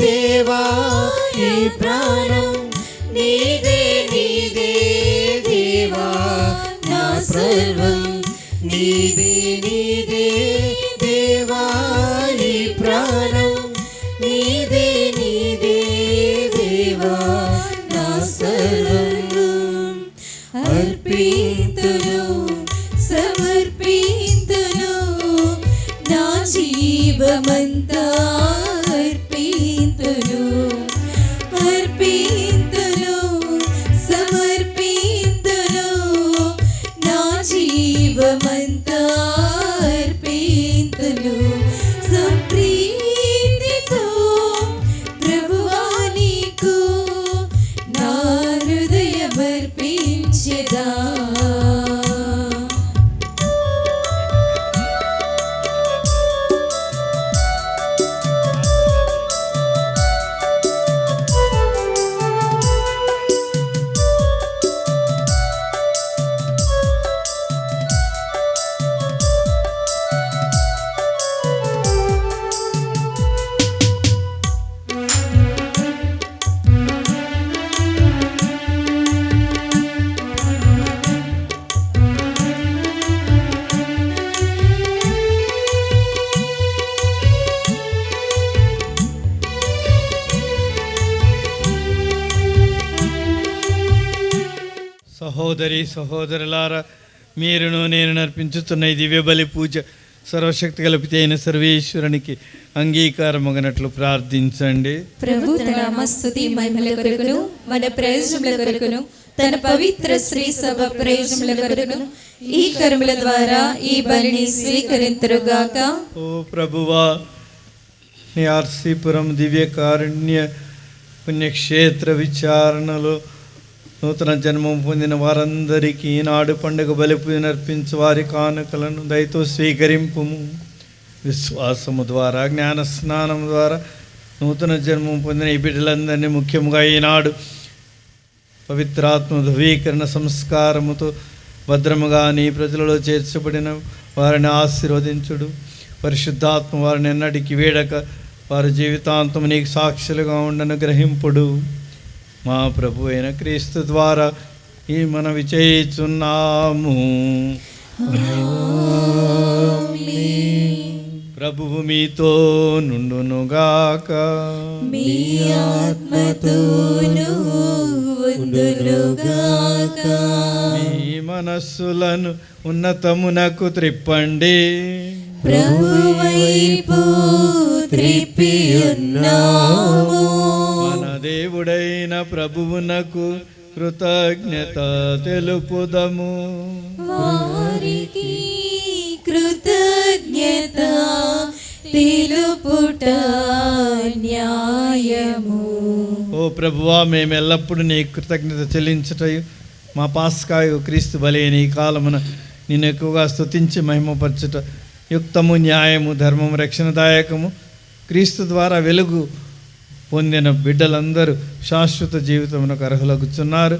దేవా ఈ ప్రాణం, నీదే నీదే దేవా నా సర్వం. నీదే నీదే దేవా ఈ ప్రాణం, నీదే నీదే దేవా నా సర్వం. అర్పింతును సమర్పింతును నా జీవమంతా అర్పింతును. అర్పింతును సమర్పింతును నా జీవమంతా అర్పింతును. సంప్రీతితో ప్రభువా నీకు నా హృదయమర్పించెదా. సహోదరి సహోదరులారా, మీరును నేను నర్పించుతున్న ఈ దివ్య బలి పూజ సర్వశక్తి కల్పితే అయిన సర్వేశ్వరునికి అంగీకారమగనట్లు ప్రార్థించండి. ప్రభు తన నామస్తుతి మహిమల కొరకును మన ప్రయోజనముల కొరకును తన పవిత్ర శ్రీ సభ ప్రయోజనముల కొరకును ఈ కర్మల ద్వారా ఈ బలిని స్వీకరింతురుగాక. ఓ ప్రభువా, నీ ఆర్సీపురం దివ్య కారుణ్య పుణ్యక్షేత్ర విచారణలో నూతన జన్మం పొందిన వారందరికీ ఈనాడు పండుగ బలిపూజ నర్పించు వారి కానుకలను దయతో స్వీకరింపుము. విశ్వాసము ద్వారా జ్ఞాన స్నానం ద్వారా నూతన జన్మం పొందిన ఈ బిడ్డలందరినీ ముఖ్యంగా ఈనాడు పవిత్రాత్మ ధృవీకరణ సంస్కారముతో భద్రముగా నీ ప్రజలలో చేర్చబడిన వారిని ఆశీర్వదించుడు. పరిశుద్ధాత్మ వారిని ఎన్నటికి వీడక వారి జీవితాంతం నీకు సాక్షులుగా ఉండను గ్రహింపుడు. మా ప్రభు అయిన క్రీస్తు ద్వారా ఈ మనవి చేయుచున్నాము. ప్రభువు మీతో నుండునుగాక. మీ ఆత్మతోను ఉండునుగాక. మీ మనస్సులను ఉన్నతమునకు త్రిప్పండి. ప్రభువైపు త్రిప్పియున్నాము. మన దేవుడైన ప్రభువునకు కృతజ్ఞత తెలుపుదము. వారికి కృతజ్ఞత తెలుపుట న్యాయము. ఓ ప్రభువా, మేము ఎల్లప్పుడూ నీ కృతజ్ఞత చెల్లించుటయు మా పాస్కాయు క్రీస్తు బలి అయిన ఈ కాలమున నిన్ను ఎక్కువగా స్తుతించి మహిమపరచుట యుక్తము, న్యాయము, ధర్మము, రక్షణదాయకము. క్రీస్తు ద్వారా వెలుగు పొందిన బిడ్డలందరూ శాశ్వత జీవితమునకు అర్హులగుచున్నారు.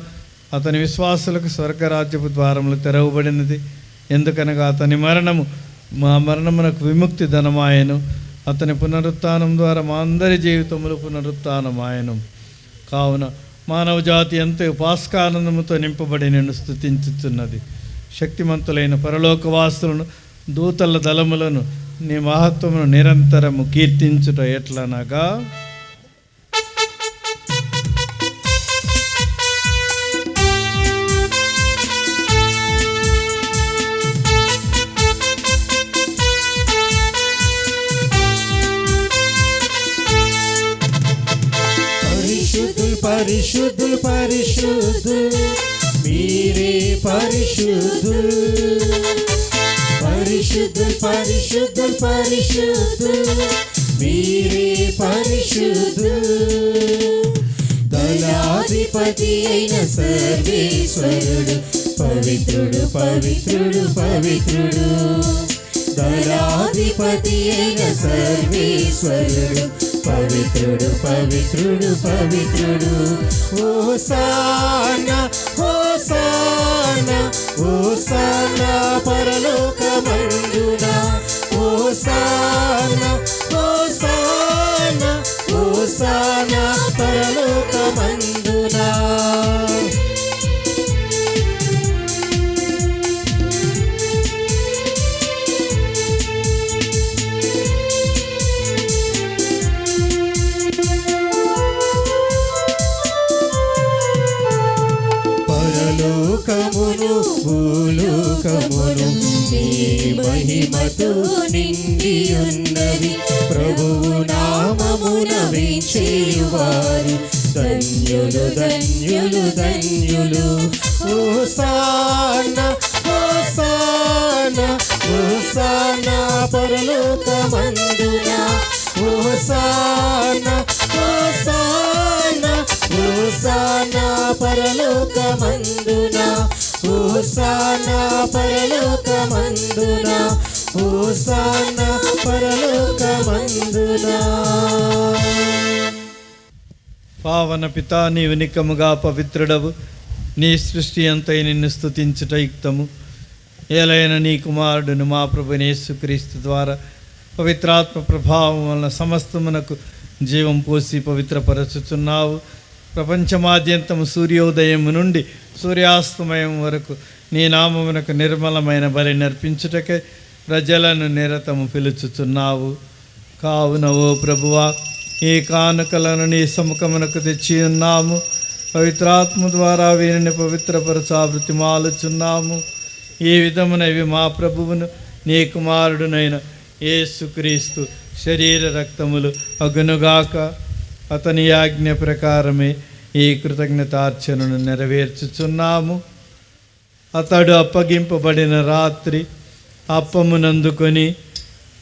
అతని విశ్వాసులకు స్వర్గరాజ్యపు ద్వారములు తెరవబడినది. ఎందుకనగా అతని మరణము మా మరణమునకు విముక్తి ధనమాయను. అతని పునరుత్థానం ద్వారా మా అందరి జీవితములు పునరుత్థానమాయను. కావున మానవ జాతి ఎంతో పాస్కానందముతో నింపబడి నిన్ను స్తుతించుతున్నది. శక్తిమంతులైన పరలోకవాసులను దూతల దళములను నీ మహత్వమును నిరంతరము కీర్తించుట ఎట్లనగా, పరిశుద్ధులు పరిశుద్ధులు మీరే పరిశుద్ధులు. పరిశుద్ధులు పరిశుద్ధులు పరిశుద్ధులు మీరే పరిశుద్ధులు. దళాధిపతి అయిన సర్వేశ్వరుడు పవిత్రుడు పవిత్రుడు పవిత్రుడు. దళాధిపతి అయిన సర్వేశ్వరుడు పవిత్రుడు పవిత్రుడు పవిత్రుడు. హోసానా హోసానా హోసానా పరలోకమందున. హోసానా హోసానా హోసానా పరలోకమందున. పరలోకమును భూలోకమును నీ మహిమతో నిండి ఉన్నవి. ప్రభువు నామమున వేంచేయువారు ధన్యులు ధన్యులు ధన్యులు. హోసానా హోసానా హోసానా పరలోకమందున. హోసానా హోసానా హోసానా పరలోకమందున. హోసానా పరలోకమందున. హోసానా పరలోకమందున. పావన పితా, నీవు నికముగా పవిత్రుడవు. నీ సృష్టి అంతై నిన్ను స్తుతించుట యుక్తము. ఏలైన నీ కుమారుడును మా ప్రభువైన యేసుక్రీస్తు ద్వారా పవిత్రాత్మ ప్రభావం వలన సమస్తమునకు జీవం పోసి పవిత్రపరచుచున్నావు. ప్రపంచమాద్యంతము సూర్యోదయము నుండి సూర్యాస్తమయం వరకు నీ నామమునకు నిర్మలమైన బలి నర్పించుటకే ప్రజలను నిరతము పిలుచుచున్నావు. కావున ఓ ప్రభువా, ఈ కానుకలను నీ సముఖమునకు తెచ్చి ఉన్నాము. పవిత్రాత్మ ద్వారా వీరిని పవిత్రపరచా బ్రతిమాలుచున్నాము. ఈ విధమున ఇవి మా ప్రభువును నీ కుమారుడునైన యేసుక్రీస్తు శరీర రక్తములు అగునుగాక. అతని ఆజ్ఞ ప్రకారమే ఈ కృతజ్ఞతార్చనను నెరవేర్చుచున్నాము. అతడు అప్పగింపబడిన రాత్రి అప్పమునందుకొని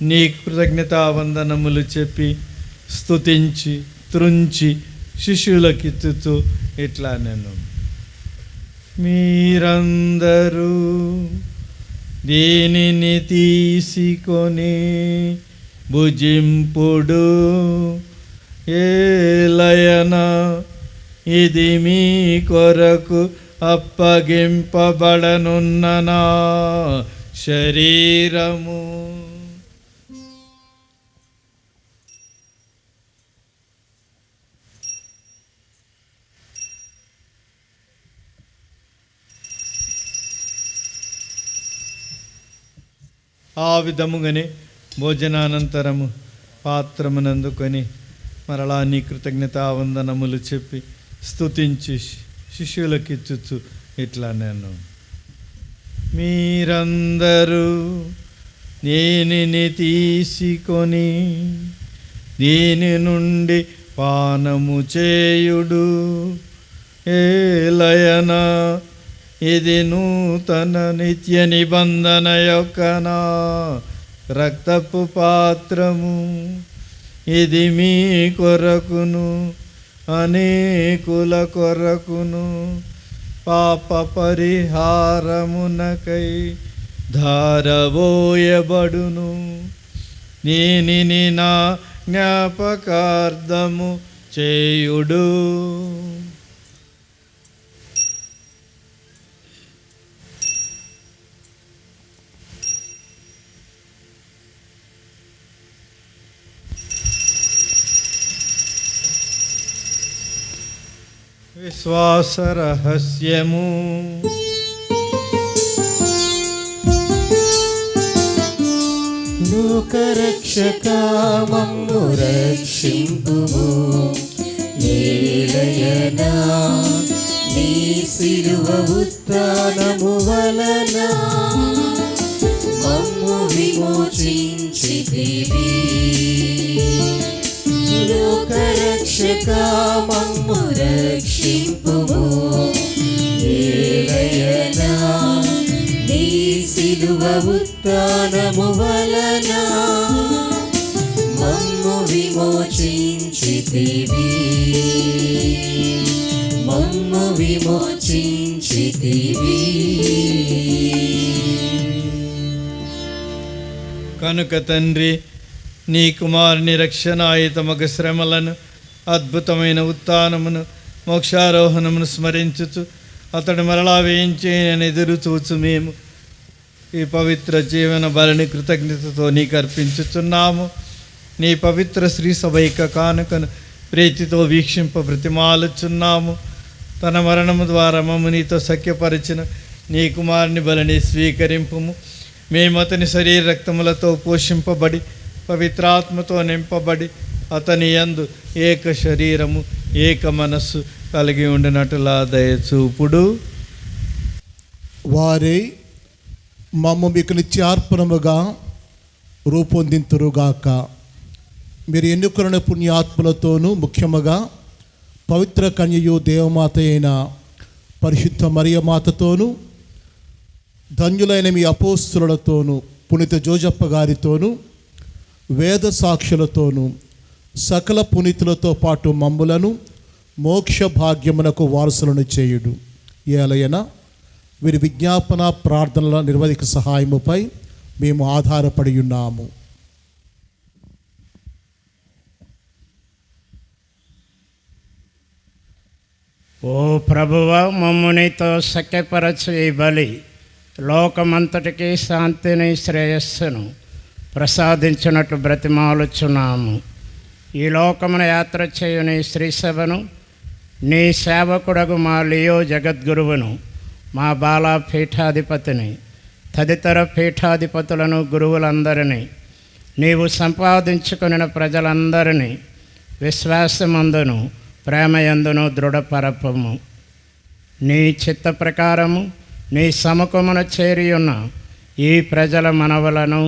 నీ కృతజ్ఞతావందనములు చెప్పి స్తుతించి త్రుంచి శిష్యులకిచ్చుతూ ఇట్లా నేను, మీరందరూ దీనిని తీసుకొని భుజింపుడు, ఏలయన ఇది మీ కొరకు అప్పగింపబడనున్న నా శరీరము. ఆ విధముగానే భోజనానంతరము పాత్రమునందుకొని మరలా నీ కృతజ్ఞతావందనములు చెప్పి స్తుతించి శిష్యులకిచ్చుచు ఇట్లా నేను, మీరందరూ దీనిని తీసుకొని దీని నుండి పానము చేయుడు, ఏలయన ఇది నూతన నిత్య నిబంధన యొక్క నా రక్తపు పాత్రము. ఇది మీ కొరకును అనేకుల కొరకును పాప పరిహారమునకై ధారవోయబడును. దీనిని నా జ్ఞాపకార్థము చేయుడు. విశ్వాస రహస్యము. లోకరక్షక మమ్ము రక్షింపుము, ఏలయనా నీ శిలువ ఉత్థానము వలన మమ్ము విమోచించితివి. లోకరక్షక మమ్ము రక్షింపుము, ఏలయనా నీ శిలువ ఉత్థానము వలన మమ్ము విమోచించితివి. మమ్ము విమోచించితివి. కనుక తండ్రి, నీ కుమారుని రక్షణాయుతమగు శ్రమలను, అద్భుతమైన ఉత్థానమును, మోక్షారోహణమును స్మరించుచు అతడు మరలా వేయించేయని ఎదురు చూచు మేము ఈ పవిత్ర జీవన బలిని కృతజ్ఞతతో నీకు అర్పించుచున్నాము. నీ పవిత్ర శ్రీ సభైక కానుకను ప్రీతితో వీక్షింప బ్రతిమాలుచున్నాము. తన మరణము ద్వారా మమ్ము నీతో సఖ్యపరిచిన నీ కుమారుని బలిని స్వీకరింపుము. మేము అతని శరీర రక్తములతో పోషింపబడి పవిత్రాత్మతో నింపబడి అతని యందు ఏక శరీరము ఏక మనస్సు కలిగి ఉండినట్లా దయచూపుడు. వారే మమ్మ మీకు నిత్యార్పణముగా రూపొందింతురుగాక. మీరు ఎన్నుకున్న పుణ్యాత్ములతోనూ ముఖ్యముగా పవిత్ర కన్యయు దేవమాత అయిన పరిశుద్ధ మరియమాతతోనూ ధన్యులైన మీ అపోస్తులతోనూ పునీత జోజప్ప గారితోనూ వేద సాక్షులతోనూ సకల పునీతులతో పాటు మమ్ములను మోక్ష భాగ్యమునకు వారసులను చేయుడు. ఏలయన వీరి విజ్ఞాపన ప్రార్థనల నిర్వధిక సహాయముపై మేము ఆధారపడి ఉన్నాము. ఓ ప్రభువ, మమ్మునితో సఖ్యపరచు ఈ బలి లోకమంతటికి శాంతిని శ్రేయస్సును ప్రసాదించినట్టు బ్రతిమాలుచున్నాము. ఈ లోకమున యాత్ర చేయు నీ శ్రీసభను, నీ సేవకుడగు మా లియో జగద్గురువును, మా బాలా పీఠాధిపతిని, తదితర పీఠాధిపతులను, గురువులందరినీ, నీవు సంపాదించుకొనిన ప్రజలందరినీ విశ్వాసమందును ప్రేమయందును దృఢపరపము. నీ చిత్త ప్రకారము నీ సముఖమున చేరియున్న ఈ ప్రజల మనవలను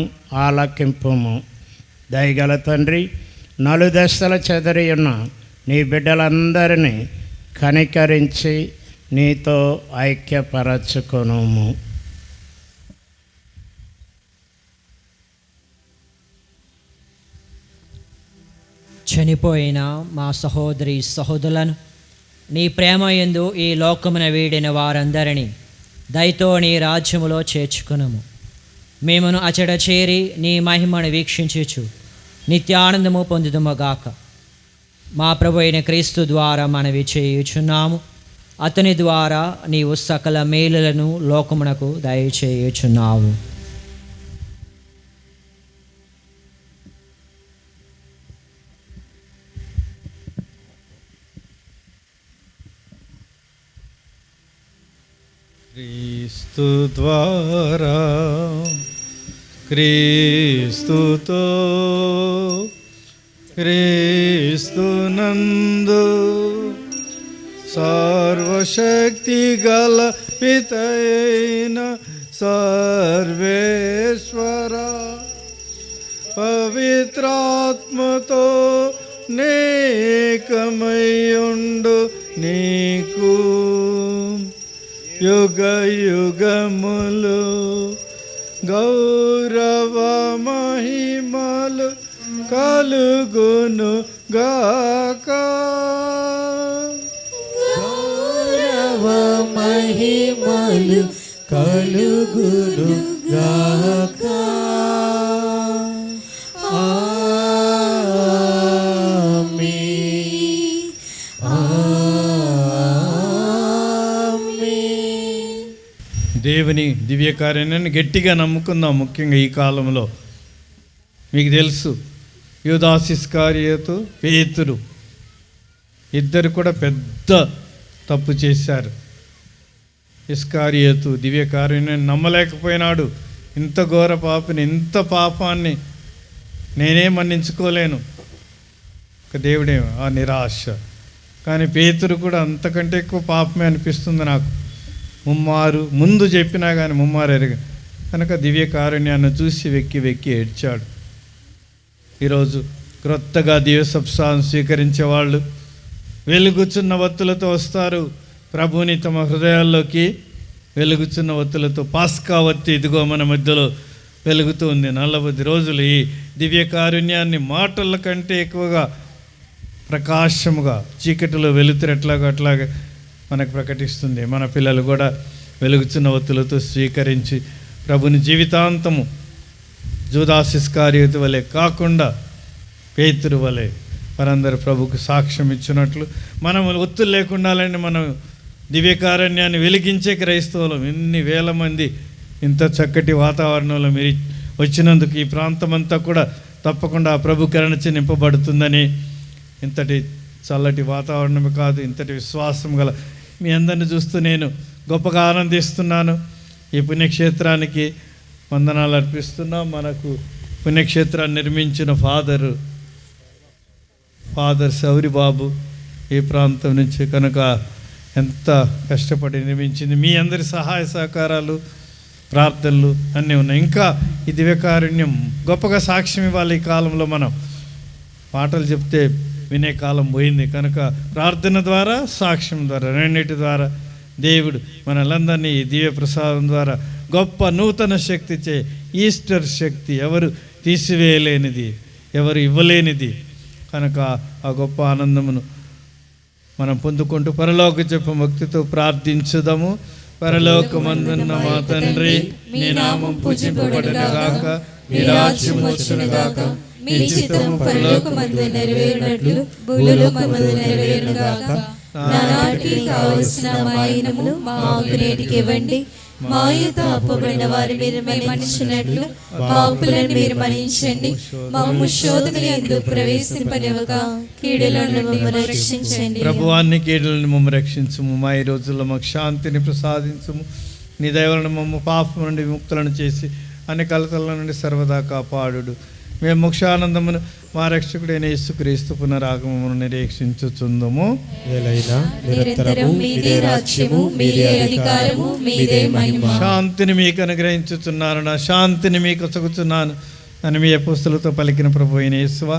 ఆలకింపుము. దయగల తండ్రి, నలుదశల చెదరియున్న నీ బిడ్డలందరినీ కనికరించి నీతో ఐక్యపరచుకొనుము. చనిపోయిన మా సహోదరి సహోదరులను నీ ప్రేమ యందు ఈ లోకమున వీడిన వారందరినీ దయతో నీ రాజ్యములో చేర్చుకునము. మేమును అచడ చేరి నీ మహిమను వీక్షించుచు నిత్యానందము పొందుదుమగాక. మా ప్రభు అయిన క్రీస్తు ద్వారా మనవి చేయుచున్నాము. అతని ద్వారా నీవు సకల మేలులను లోకమునకు దయచేయుచున్నావు. క్రీస్తు ద్వారా క్రీస్తుతో క్రీస్తునందు సర్వశక్తి గల పితైన సర్వేశ్వర పవిత్రాత్మతో నేకమయుండు నీకు యుగ యుగములు గౌరవ మహిమలు కలుగును గాక. గౌరవ మహిమలు కలుగును గాక. దేవుని దివ్య కార్యాన్ని గట్టిగా నమ్ముకుందాం. ముఖ్యంగా ఈ కాలంలో మీకు తెలుసు, యూదాసు ఇస్కరియోతు, పేతురు ఇద్దరు కూడా పెద్ద తప్పు చేశారు. ఇస్కరియోతు దివ్య కార్యాన్ని నమ్మలేకపోయినాడు. ఇంత ఘోర పాపని, ఇంత పాపాన్ని నేనే మన్నించుకోలేను, దేవుడే ఆ నిరాశ. కానీ పేతురు కూడా అంతకంటే ఎక్కువ పాపమే అనిపిస్తుంది నాకు. ముమ్మారు ముందు చెప్పినా కానీ ముమ్మారు ఎరగ కనుక దివ్య కారుణ్యాన్ని చూసి వెక్కి వెక్కి ఏడ్చాడు. ఈరోజు క్రొత్తగా దివ్య సప్తాహం స్వీకరించే వాళ్ళు వెలుగుచున్న వత్తులతో వస్తారు. ప్రభుని తమ హృదయాల్లోకి వెలుగుచున్న వత్తులతో పాస్కా వత్తి ఇదిగో మన మధ్యలో వెలుగుతూ ఉంది. 40 రోజులు ఈ దివ్య కారుణ్యాన్ని మాటల కంటే ఎక్కువగా ప్రకాశముగా చీకటిలో వెలుతురు అట్లాగా మనకు ప్రకటిస్తుంది. మన పిల్లలు కూడా వెలుగుచున్న వత్తులతో స్వీకరించి ప్రభుని జీవితాంతము యూదాసు ఇస్కరియోతు వలె కాకుండా పేతురు వలె వారందరూ ప్రభుకు సాక్ష్యం ఇచ్చినట్లు మనం ఒత్తులు లేకుండాలని మనం దివ్యకారుణ్యాన్ని వెలిగించే క్రైస్తవులం. ఎన్ని వేల మంది ఇంత చక్కటి వాతావరణంలో మీరు వచ్చినందుకు ఈ ప్రాంతం అంతా కూడా తప్పకుండా ఆ ప్రభు కరుణచే నింపబడుతుందని, ఇంతటి చల్లటి వాతావరణమే కాదు ఇంతటి విశ్వాసం గల మీ అందరిని చూస్తూ నేను గొప్పగా ఆనందిస్తున్నాను. ఈ పుణ్యక్షేత్రానికి వందనాలు అర్పిస్తున్నాం. మనకు పుణ్యక్షేత్రాన్ని నిర్మించిన ఫాదర్ సౌరిబాబు ఈ ప్రాంతం నుంచి కనుక ఎంత కష్టపడి నిర్మించింది. మీ అందరి సహాయ సహకారాలు ప్రార్థనలు అన్నీ ఉన్నాయి. ఇంకా ఈ దివ్యకారుణ్యం గొప్పగా సాక్ష్యం ఇవ్వాలి. ఈ కాలంలో మనం పాటలు చెప్తే వినే కాలం పోయింది కనుక ప్రార్థన ద్వారా సాక్ష్యం ద్వారా రెండింటి ద్వారా దేవుడు మనలందరినీ ఈ దివ్య ప్రసాదం ద్వారా గొప్ప నూతన శక్తి చే ఈస్టర్ శక్తి ఎవరు తీసివేయలేనిది, ఎవరు ఇవ్వలేనిది కనుక ఆ గొప్ప ఆనందమును మనం పొందుకుంటూ పరలోక చెప్పు భక్తితో ప్రార్థించుదాము. పరలోకమందున్న మా తండ్రి, నీ నామం పూజింపబడునుగాక, నీ రాజ్యం వచ్చునుగాక, మీ చిత్తము పరలోకమందు నెరవేరునట్లు భూలోకమందు నెరవేరునుగాక. నానాటికి కావలసిన మా ఇనమును మాకు నేటికి ఇవ్వండి. మా యుద్ధ అప్పబడిన వారి మీరు మన్నించినట్లు మా అప్పులను మీరు మన్నించండి. మమ్ము శోధన యందు ప్రవేశింపనివ్వగా కీడుల నుండి మమ్మల్ని రక్షించండి. ప్రభువాన్ని కీడులను మమ్మ రక్షించుము. మా ఈ రోజుల్లో మాకు శాంతిని ప్రసాదించుము. నీ దయ వలన మమ్మ పాపం నుండి విముక్తులను చేసి అన్ని కలతల నుండి సర్వదా కాపాడు. మేము మోక్షానందమును మా రక్షకుడైన యేసుక్రీస్తు పునరాగమమును నిరీక్షించుచుందుము. ఏలైనా నిరంతరము మీదే రాజ్యము, మీదే అధికారము, మీదే మహిమ. శాంతిని మీకు అనుగ్రహించుచున్నాను, నా శాంతిని మీకు ఒసగుచున్నాను అని మీ అపోస్తలుతో పలికిన ప్రభు అయిన యేసువా,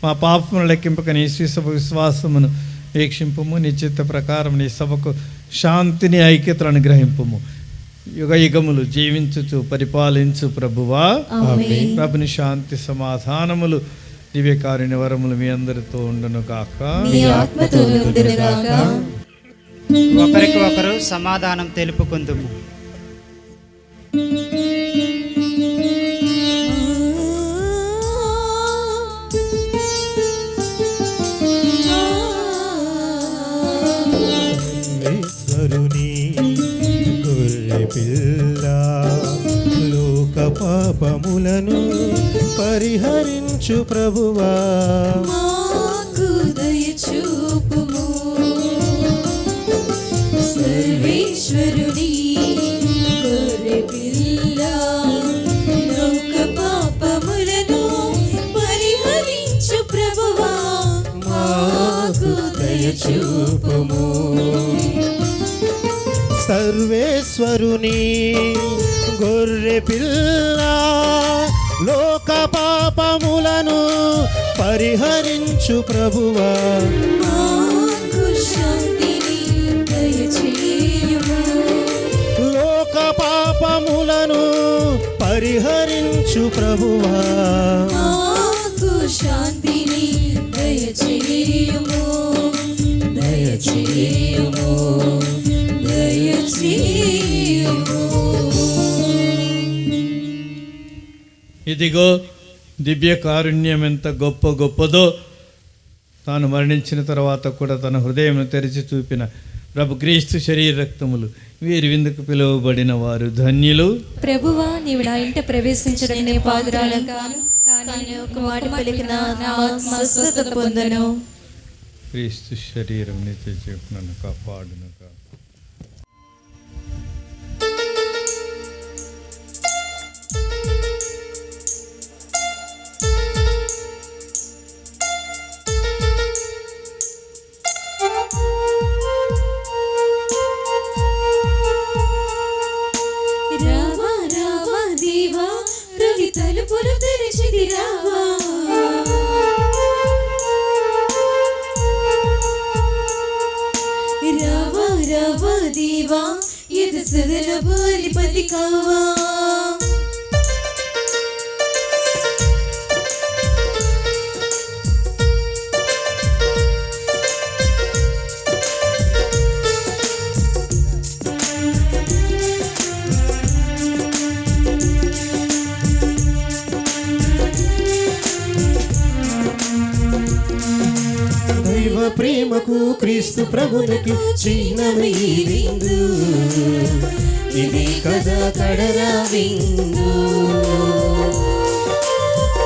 మా పాపమును లెక్కింపక నీ శ్రీ సభ విశ్వాసమును వీక్షింపుము. నీ చిత్త ప్రకారం నీ సభకు శాంతిని ఐక్యతను అనుగ్రహింపుము. యుగ యుగములు జీవించుచు పరిపాలించు ప్రభువా, ప్రభుని శాంతి సమాధానములు దివ్యకారుణ్య వరములు మీ అందరితో ఉండును గాక. మీ ఆత్మతో ఉండును గాక. ఒకరికి ఒకరు సమాధానం తెలుపుకుందుము. ఈశ్వరుని గొర్రె పిల్ల లోక పాపములను పరిహరించు ప్రభువా, మాకు దయ చూపుము. సర్వేశ్వరుని గొర్రె పిల్ల లోక పాపములను పరిహరించు ప్రభువా, మాకు దయ చూపుము. సర్వేశ్వరుని గొర్రె పిల్ల లోక పాపములను పరిహరించు ప్రభువా, మాకు శాంతిని దయచేయుము. లోక పాపములను పరిహరించు ప్రభువా, మాకు శాంతిని దయచేయుము. దయచేయుము. దయచేయుము. ఇదిగో దివ్య కారుణ్యం ఎంత గొప్పదో, తాను మరణించిన తర్వాత కూడా తన హృదయం తెరిచి చూపిన ప్రభు క్రీస్తు శరీర రక్తములు వీరి విందుకు పిలువబడిన వారు ధన్యులు. ప్రభువా, నీవు నా ఇంట ప్రవేశించడం నే పాదురాలను కాను, కానీ ఒక మాట పలికిన నా ఆత్మ స్వస్థత పొందను. క్రీస్తు శరీరం నిత్య జీవమును కాపాడును. రావా రావా దేవా, రవి తలుపులు తెరిచిది రావా. రావా రావా దేవా, ఎదు సదన బలిపతి కావా. దైవ ప్రేమకు క్రీస్తు ప్రభునికి చిహ్నమై విందు, ఇది కదా కడరా విందు.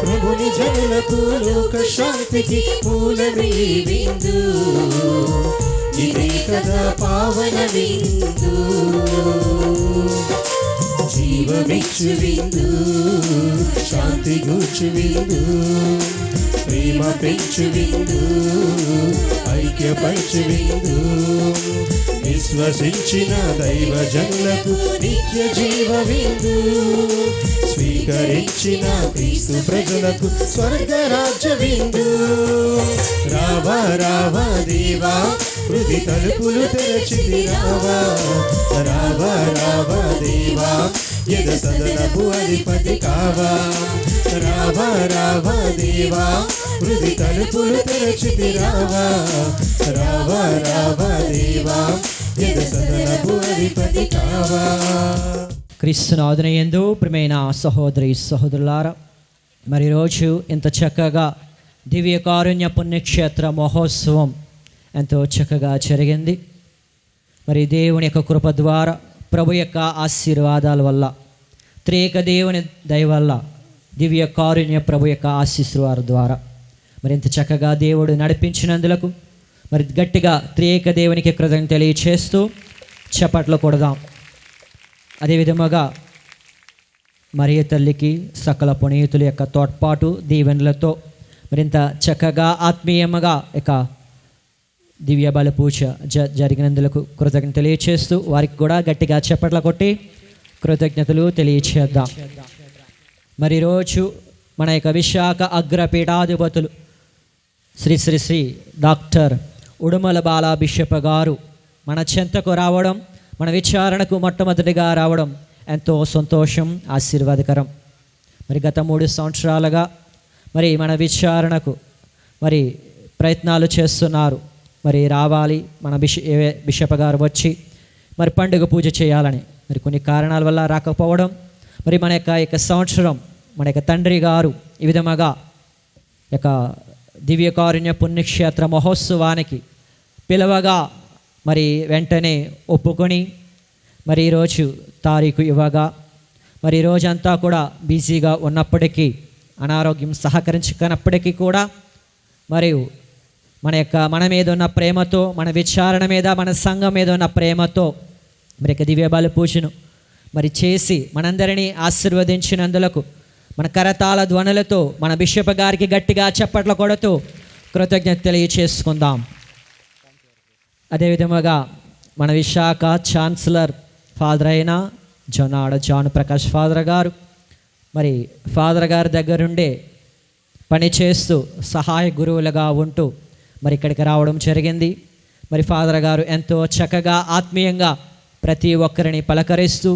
ప్రభుని జనులకు లోక శాంతికి మూలమై విందు, ఇది కదా పావన విందు. జీవమిచ్చు విందు, శాంతి గూర్చు విందు, ప్రేమ పెంచు విందు, ఐక్యపరచు విందు. విశ్వసించిన దైవ జనులకు నిత్య జీవ విందు, స్వీకరించిన క్రీస్తు ప్రజలకు స్వర్గ రాజ్య విందు. రావా రావా దేవా, హృది తలుపులు తెరచిది రావా. రావా రావా దేవా, ఎద సదనపు అధిపతి కావా. రావా రావా దేవా, హృది తలుపులు తెరచిది రావా. రావా రావా దేవా, ఎద సదనపు అధిపతి కావా. క్రీస్తునాథునియందు ప్రియమైన సహోదరి సహోదరులారా, మరి రోజు ఇంత చక్కగా దివ్య కారుణ్య పుణ్యక్షేత్ర మహోత్సవం ఎంతో చక్కగా జరిగింది. మరి దేవుని యొక్క కృప ద్వారా, ప్రభు యొక్క ఆశీర్వాదాల వల్ల, త్రియేక దేవుని దయ వల్ల, దివ్య కారుణ్య ప్రభు యొక్క ఆశీస్సుల ద్వారా మరి ఇంత చక్కగా దేవుడు నడిపించినందులకు మరి గట్టిగా త్రియేక దేవునికి కృతజ్ఞత తెలియచేస్తూ చప్పట్లు కొడదాం. అదేవిధముగా మరియ తల్లికి సకల పునీతుల యొక్క తోడ్పాటు దీవెనలతో మరింత చక్కగా ఆత్మీయముగా ఇక దివ్య బల పూజ జరిగినందుకు కృతజ్ఞతలు తెలియచేస్తూ వారికి కూడా గట్టిగా చప్పట్ల కొట్టి కృతజ్ఞతలు తెలియచేద్దాం. మరి రోజు మన యొక్క విశాఖ అగ్రపీఠాధిపతులు శ్రీ శ్రీ శ్రీ డాక్టర్ ఉడుమల బాలా బిషప్ గారు మన చెంతకు రావడం, మన విచారణకు మొట్టమొదటిగా రావడం ఎంతో సంతోషం, ఆశీర్వాదకరం. మరి గత 3 సంవత్సరాలుగా మరి మన విచారణకు మరి ప్రయత్నాలు చేస్తున్నారు. మరి రావాలి మన బిషప్ గారు వచ్చి మరి పండుగ పూజ చేయాలని మరి కొన్ని కారణాల వల్ల రాకపోవడం, మరి మన యొక్క సంవత్సరం మన యొక్క తండ్రి గారు ఈ విధముగా యొక్క దివ్యకారుణ్య పుణ్యక్షేత్ర మహోత్సవానికి పిలవగా మరి వెంటనే ఒప్పుకొని మరి ఈరోజు తారీఖు ఇవ్వగా మరి రోజంతా కూడా బిజీగా ఉన్నప్పటికీ, అనారోగ్యం సహకరించకనప్పటికీ కూడా మరియు మన మీద ఉన్న ప్రేమతో, మన విచారణ మీద, మన సంఘం మీద ఉన్న ప్రేమతో మరి దివ్య బలి పూజను మరి చేసి మనందరినీ ఆశీర్వదించినందులకు మన కరతాళ ధ్వనులతో మన బిషప్ గారికి గట్టిగా చప్పట్లు కొడుతూ కృతజ్ఞత తెలియచేసుకుందాం. అదేవిధముగా మన విశాఖ ఛాన్సలర్ ఫాదర్ అయిన జొన్నాడ జాన్ ప్రకాష్ ఫాదర్ గారు మరి ఫాదర్ గారి దగ్గరుండే పనిచేస్తూ సహాయ గురువులుగా ఉంటూ మరి ఇక్కడికి రావడం జరిగింది. మరి ఫాదర్ గారు ఎంతో చక్కగా ఆత్మీయంగా ప్రతి ఒక్కరిని పలకరిస్తూ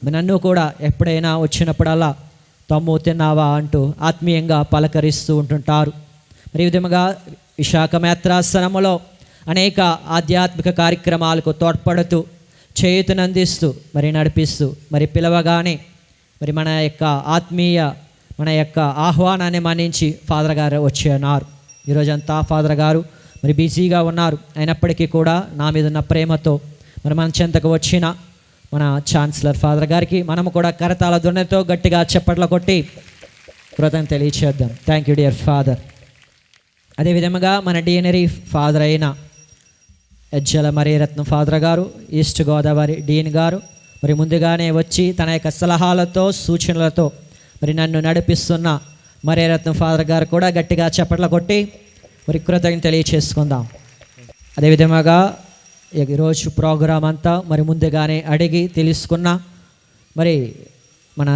నన్ను కూడా ఎప్పుడైనా వచ్చినప్పుడల్లా తమ్ము తిన్నావా అంటూ ఆత్మీయంగా పలకరిస్తూ ఉంటుంటారు. మరి ఈ విధముగా విశాఖ మేత్రాసనములో అనేక ఆధ్యాత్మిక కార్యక్రమాలకు తోడ్పడుతూ చేయుతనందిస్తూ మరి నడిపిస్తూ మరి పిలవగానే మరి మన యొక్క ఆత్మీయ మన యొక్క ఆహ్వానాన్ని మన్నించి ఫాదర్ గారు వచ్చి ఉన్నారు. ఈరోజంతా ఫాదర్ గారు మరి బిజీగా ఉన్నారు. అయినప్పటికీ కూడా నా మీద ఉన్న ప్రేమతో మరి మన చెంతకు వచ్చిన మన ఛాన్సలర్ ఫాదర్ గారికి మనము కూడా కరతాళ ధ్వనితో గట్టిగా చప్పట్లు కొట్టి కృతజ్ఞత తెలియచేద్దాం. Thank you dear father. అదేవిధముగా మన డిఎనరీ ఫాదర్ అయిన ఎజ్జల మరీరత్నం ఫాదర్ గారు, ఈస్ట్ గోదావరి డీన్ గారు మరి ముందుగానే వచ్చి తన యొక్క సలహాలతో సూచనలతో మరి నన్ను నడిపిస్తున్న మరీరత్నం ఫాదర్ గారు కూడా గట్టిగా చప్పట్లు కొట్టి మరి కృతజ్ఞత తెలియచేసుకుందాం. అదేవిధముగా ఈరోజు ప్రోగ్రాం అంతా మరి ముందుగానే అడిగి తెలుసుకున్న మరి మన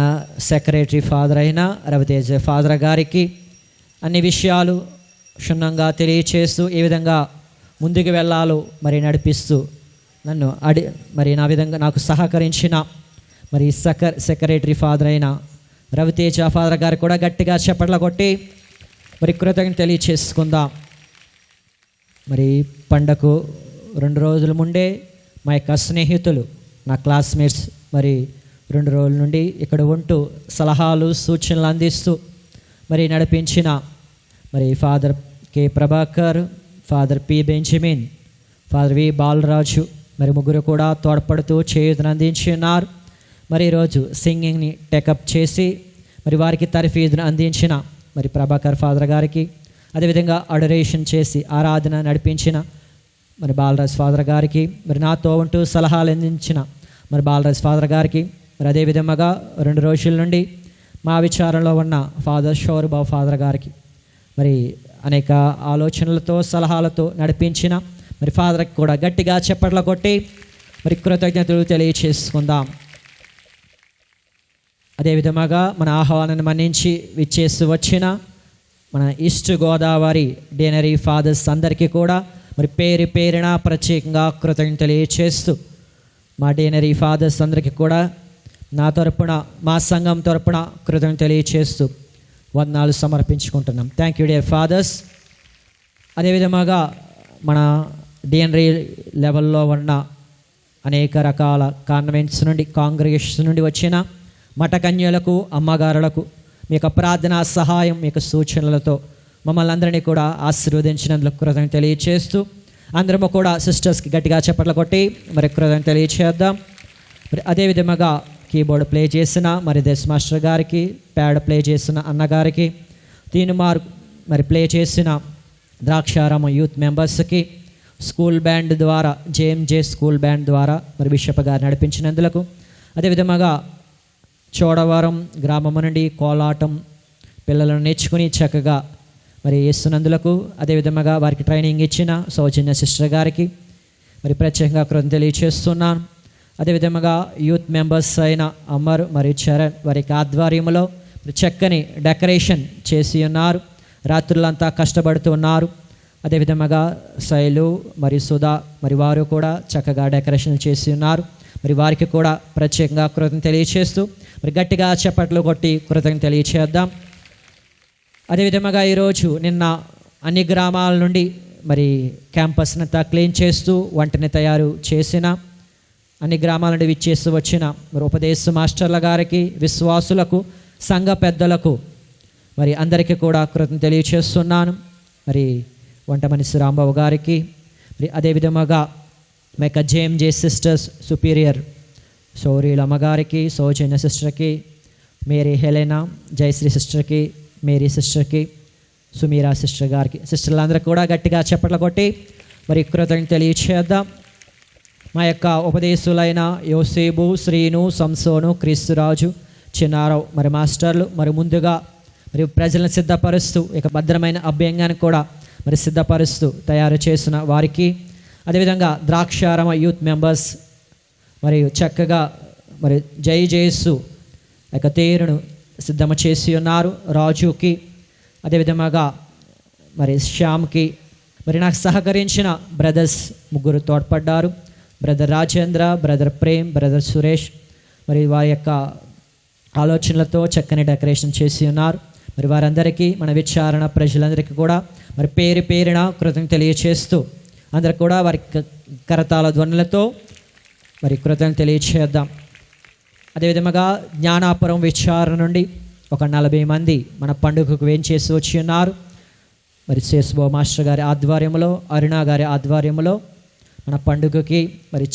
సెక్రటరీ ఫాదర్ అయిన రవితేజ ఫాదర్ గారికి అన్ని విషయాలు క్షుణ్ణంగా తెలియచేస్తూ ఏ విధంగా ముందుకు వెళ్ళాలో మరి నడిపిస్తూ నన్ను మరి నా విధంగా నాకు సహకరించిన మరి సెక్రటరీ ఫాదర్ అయిన రవితేజ ఫాదర్ గారు కూడా గట్టిగా చప్పట్లు కొట్టి మరి కృతజ్ఞత తెలియచేసుకుందాం. మరి పండగకు 2 రోజుల ముందే మా యొక్క స్నేహితులు, నా క్లాస్మేట్స్ మరి 2 రోజుల నుండి ఇక్కడ ఉంటూ సలహాలు సూచనలు అందిస్తూ మరి నడిపించిన మరి father K Prabhakar, father P Benjamin, father V Balaraju మరి ముగ్గురు కూడా తోడ్పడుతూ చేయూతను అందించినారు. మరి ఈరోజు సింగింగ్ని టేకప్ చేసి మరి వారికి తర్ఫీదును అందించిన మరి ప్రభాకర్ ఫాదర్ గారికి, అదేవిధంగా అడరేషన్ చేసి ఆరాధన నడిపించిన మరి బాలరాజ్ ఫాదర్ గారికి, మరి నాతో ఉంటూ సలహాలు అందించిన మరి బాలరాజ్ ఫాదర్ గారికి, మరి అదేవిధంగా 2 రోజుల నుండి మా విచారణలో ఉన్న ఫాదర్ షోర్బాబు ఫాదర్ గారికి మరి అనేక ఆలోచనలతో సలహాలతో నడిపించిన మరి ఫాదర్కి కూడా గట్టిగా చప్పట్లు కొట్టి మరి కృతజ్ఞతలు తెలియచేసుకుందాం. అదేవిధంగా మన ఆహ్వానాన్ని మన్నించి విచ్చేసి వచ్చిన మన ఈస్ట్ గోదావరి డిఎనరీ ఫాదర్స్ అందరికీ కూడా మరి పేరు పేరున ప్రత్యేకంగా కృతజ్ఞతలు తెలియచేస్తూ మా డిఎనరీ ఫాదర్స్ అందరికీ కూడా నా తరపున, మా సంఘం తరపున కృతజ్ఞతలు తెలియచేస్తూ వందనాలు సమర్పించుకుంటున్నాం. Thank you dear fathers. అదేవిధంగా మన డిఎనరీ లెవెల్లో ఉన్న అనేక రకాల కాన్వెంట్స్ నుండి, కాంగ్రిగేషన్స్ నుండి వచ్చిన మఠకన్యలకు, అమ్మగారులకు మీ యొక్క ప్రార్థనా సహాయం, మీ యొక్క సూచనలతో మమ్మల్ని అందరినీ కూడా ఆశీర్వదించినందుకు కృతజ్ఞత తెలియచేస్తూ అందరము కూడా సిస్టర్స్కి గట్టిగా చప్పట్లు కొట్టి మరి కృతజ్ఞత తెలియచేద్దాం. మరి అదేవిధంగా కీబోర్డ్ ప్లే చేసిన మరి దేశ్ మాస్టర్ గారికి, ప్యాడ్ ప్లే చేసిన అన్నగారికి, తీనుమార్ మరి ప్లే చేసిన ద్రాక్షారామ యూత్ మెంబర్స్కి, స్కూల్ బ్యాండ్ ద్వారా జేఎంజే స్కూల్ బ్యాండ్ ద్వారా మరి బిషప్ గారు నడిపించినందుకు, అదేవిధంగా చోడవరం గ్రామం నుండి కోలాటం పిల్లలను నేర్చుకుని చక్కగా మరి యేసునందులకు అదేవిధంగా వారికి ట్రైనింగ్ ఇచ్చిన సౌజన్య సిస్టర్ గారికి మరి ప్రత్యేకంగా కృతజ్ఞతలు తెలియచేస్తున్నాను. అదేవిధంగా యూత్ మెంబర్స్ అయిన అమర్ మరియు చరణ్ వారికి ఆధ్వర్యంలో చక్కని డెకరేషన్ చేసి ఉన్నారు. రాత్రులంతా కష్టపడుతున్నారు. అదేవిధంగా శైలు మరియు సుధా మరి వారు కూడా చక్కగా డెకరేషన్ చేసి ఉన్నారు. మరి వారికి కూడా ప్రత్యేకంగా కృతజ్ఞతలు తెలియచేస్తూ మరి గట్టిగా చప్పట్లు కొట్టి కృతజ్ఞతలు తెలియచేద్దాం. అదేవిధంగా ఈరోజు నిన్న అన్ని గ్రామాల నుండి మరి క్యాంపస్నంతా క్లీన్ చేస్తూ వంటని తయారు చేసిన అన్ని గ్రామాల నుండి విచ్చేస్తూ వచ్చిన మరి ఉపదేశ మాస్టర్ల గారికి, విశ్వాసులకు, సంఘ పెద్దలకు మరి అందరికీ కూడా కృతజ్ఞతలు తెలియచేస్తున్నాను. మరి వంట మనిషి రాంబాబు గారికి, మరి అదేవిధంగా మా యొక్క జేఎంజే సిస్టర్స్ సుపీరియర్ సౌరీల అమ్మగారికి, సౌజన్య సిస్టర్కి, మేరీ హెలెనా, జయశ్రీ సిస్టర్కి, మేరీ సిస్టర్కి, సుమీరా సిస్టర్ గారికి, సిస్టర్లందరికీ కూడా గట్టిగా చప్పట్లు కొట్టి మరి కృతజ్ఞతలు తెలియచేద్దాం. మా యొక్క ఉపదేశులైన యోసేబు, శ్రీను, సంసోను, క్రీస్తురాజు, చిన్నారావు మరి మాస్టర్లు మరి ముందుగా మరి ప్రజలను సిద్ధపరుస్తూ ఇక భద్రమైన అభ్యంగాన్ని కూడా మరి సిద్ధపరుస్తూ తయారు చేసిన వారికి, అదేవిధంగా ద్రాక్షారమ యూత్ మెంబర్స్ మరియు చక్కగా మరి జై జయస్సు యొక్క తేరును సిద్ధము చేసి ఉన్నారు. రాజుకి, అదేవిధంగా మరి శ్యామ్కి, మరి నాకు సహకరించిన బ్రదర్స్ ముగ్గురు తోడ్పడ్డారు. Brother Rajendra, brother Prem, brother Suresh మరి వారి యొక్క ఆలోచనలతో చక్కని డెకరేషన్ చేసి ఉన్నారు. మరి వారందరికీ మన విచారణ ప్రజలందరికీ కూడా మరి పేరు పేరున కృతజ్ఞతలు తెలియచేస్తూ అందరికి కూడా వారి కరతాళ ధ్వనులతో మరి కృతజ్ఞతలు తెలియచేద్దాం. అదేవిధంగా జ్ఞానాపురం విచారణ నుండి ఒక 40 మంది మన పండుగకు వేంచేసి వచ్చి ఉన్నారు. మరి శేషుబాబు మాస్టర్ గారి ఆధ్వర్యంలో, అరుణ గారి ఆధ్వర్యంలో మన పండుగకి మరి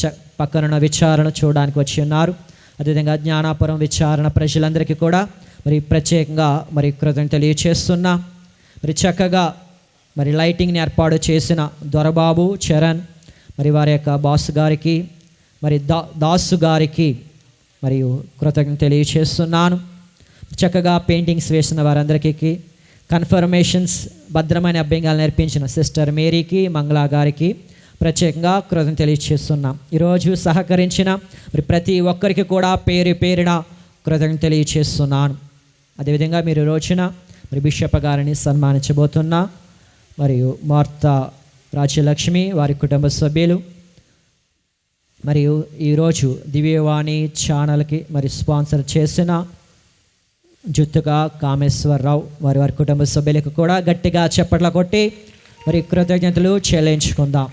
పక్కనున్న విచారణ చూడడానికి వచ్చి ఉన్నారు. అదేవిధంగా జ్ఞానాపురం విచారణ ప్రజలందరికీ కూడా మరి ప్రత్యేకంగా మరి కృతజ్ఞతలు తెలియచేస్తున్నా. మరి చక్కగా మరి లైటింగ్ని ఏర్పాటు చేసిన దొరబాబు, చరణ్ మరి వారి యొక్క బాస్ గారికి, మరి దాసు గారికి మరియు కృతజ్ఞతలు తెలియచేస్తున్నాను. చక్కగా పెయింటింగ్స్ వేసిన వారందరికీ, కన్ఫర్మేషన్స్ భద్రమైన అభ్యంగాలు నేర్పించిన సిస్టర్ మేరీకి, మంగళ గారికి ప్రత్యేకంగా కృతజ్ఞతలు తెలియచేస్తున్నాం. ఈరోజు సహకరించిన మరి ప్రతి ఒక్కరికి కూడా పేరు పేరున కృతజ్ఞతలు తెలియచేస్తున్నాను. అదేవిధంగా మీరు రోజున మరి బిషప్ గారిని సన్మానించబోతున్నా. మరియు మార్తా రాజ్యలక్ష్మి వారి కుటుంబ సభ్యులు, మరియు ఈరోజు దివ్యవాణి ఛానల్కి మరి స్పాన్సర్ చేసిన జుత్తుగా కామేశ్వరరావు వారి వారి కుటుంబ సభ్యులకు కూడా గట్టిగా చప్పట్లు కొట్టి మరి కృతజ్ఞతలు చెల్లించుకుందాం.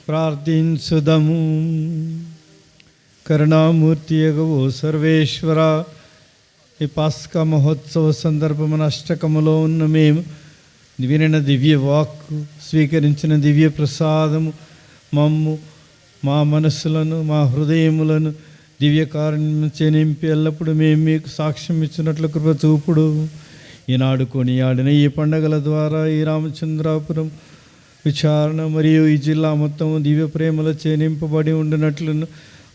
ప్రార్థించుదము. కరుణామూర్తి యెహోవా సర్వేశ్వర, ఈ పాస్కా మహోత్సవ సందర్భమున అష్టకములో ఉన్న మేము వినిన దివ్య వాక్కు, స్వీకరించిన దివ్య ప్రసాదము మమ్ము, మా మనస్సులను, మా హృదయములను దివ్య కారుణ్యముచే నింపి ఎల్లప్పుడూ మేము మీకు సాక్ష్యం ఇచ్చినట్లు కృప చూపుడు. ఈనాడు కొనియాడిన ఈ పండగల ద్వారా ఈ రామచంద్రాపురం విచారణ మరియు ఈ జిల్లా మొత్తం దివ్య ప్రేమలచే నింపబడి ఉండినట్లును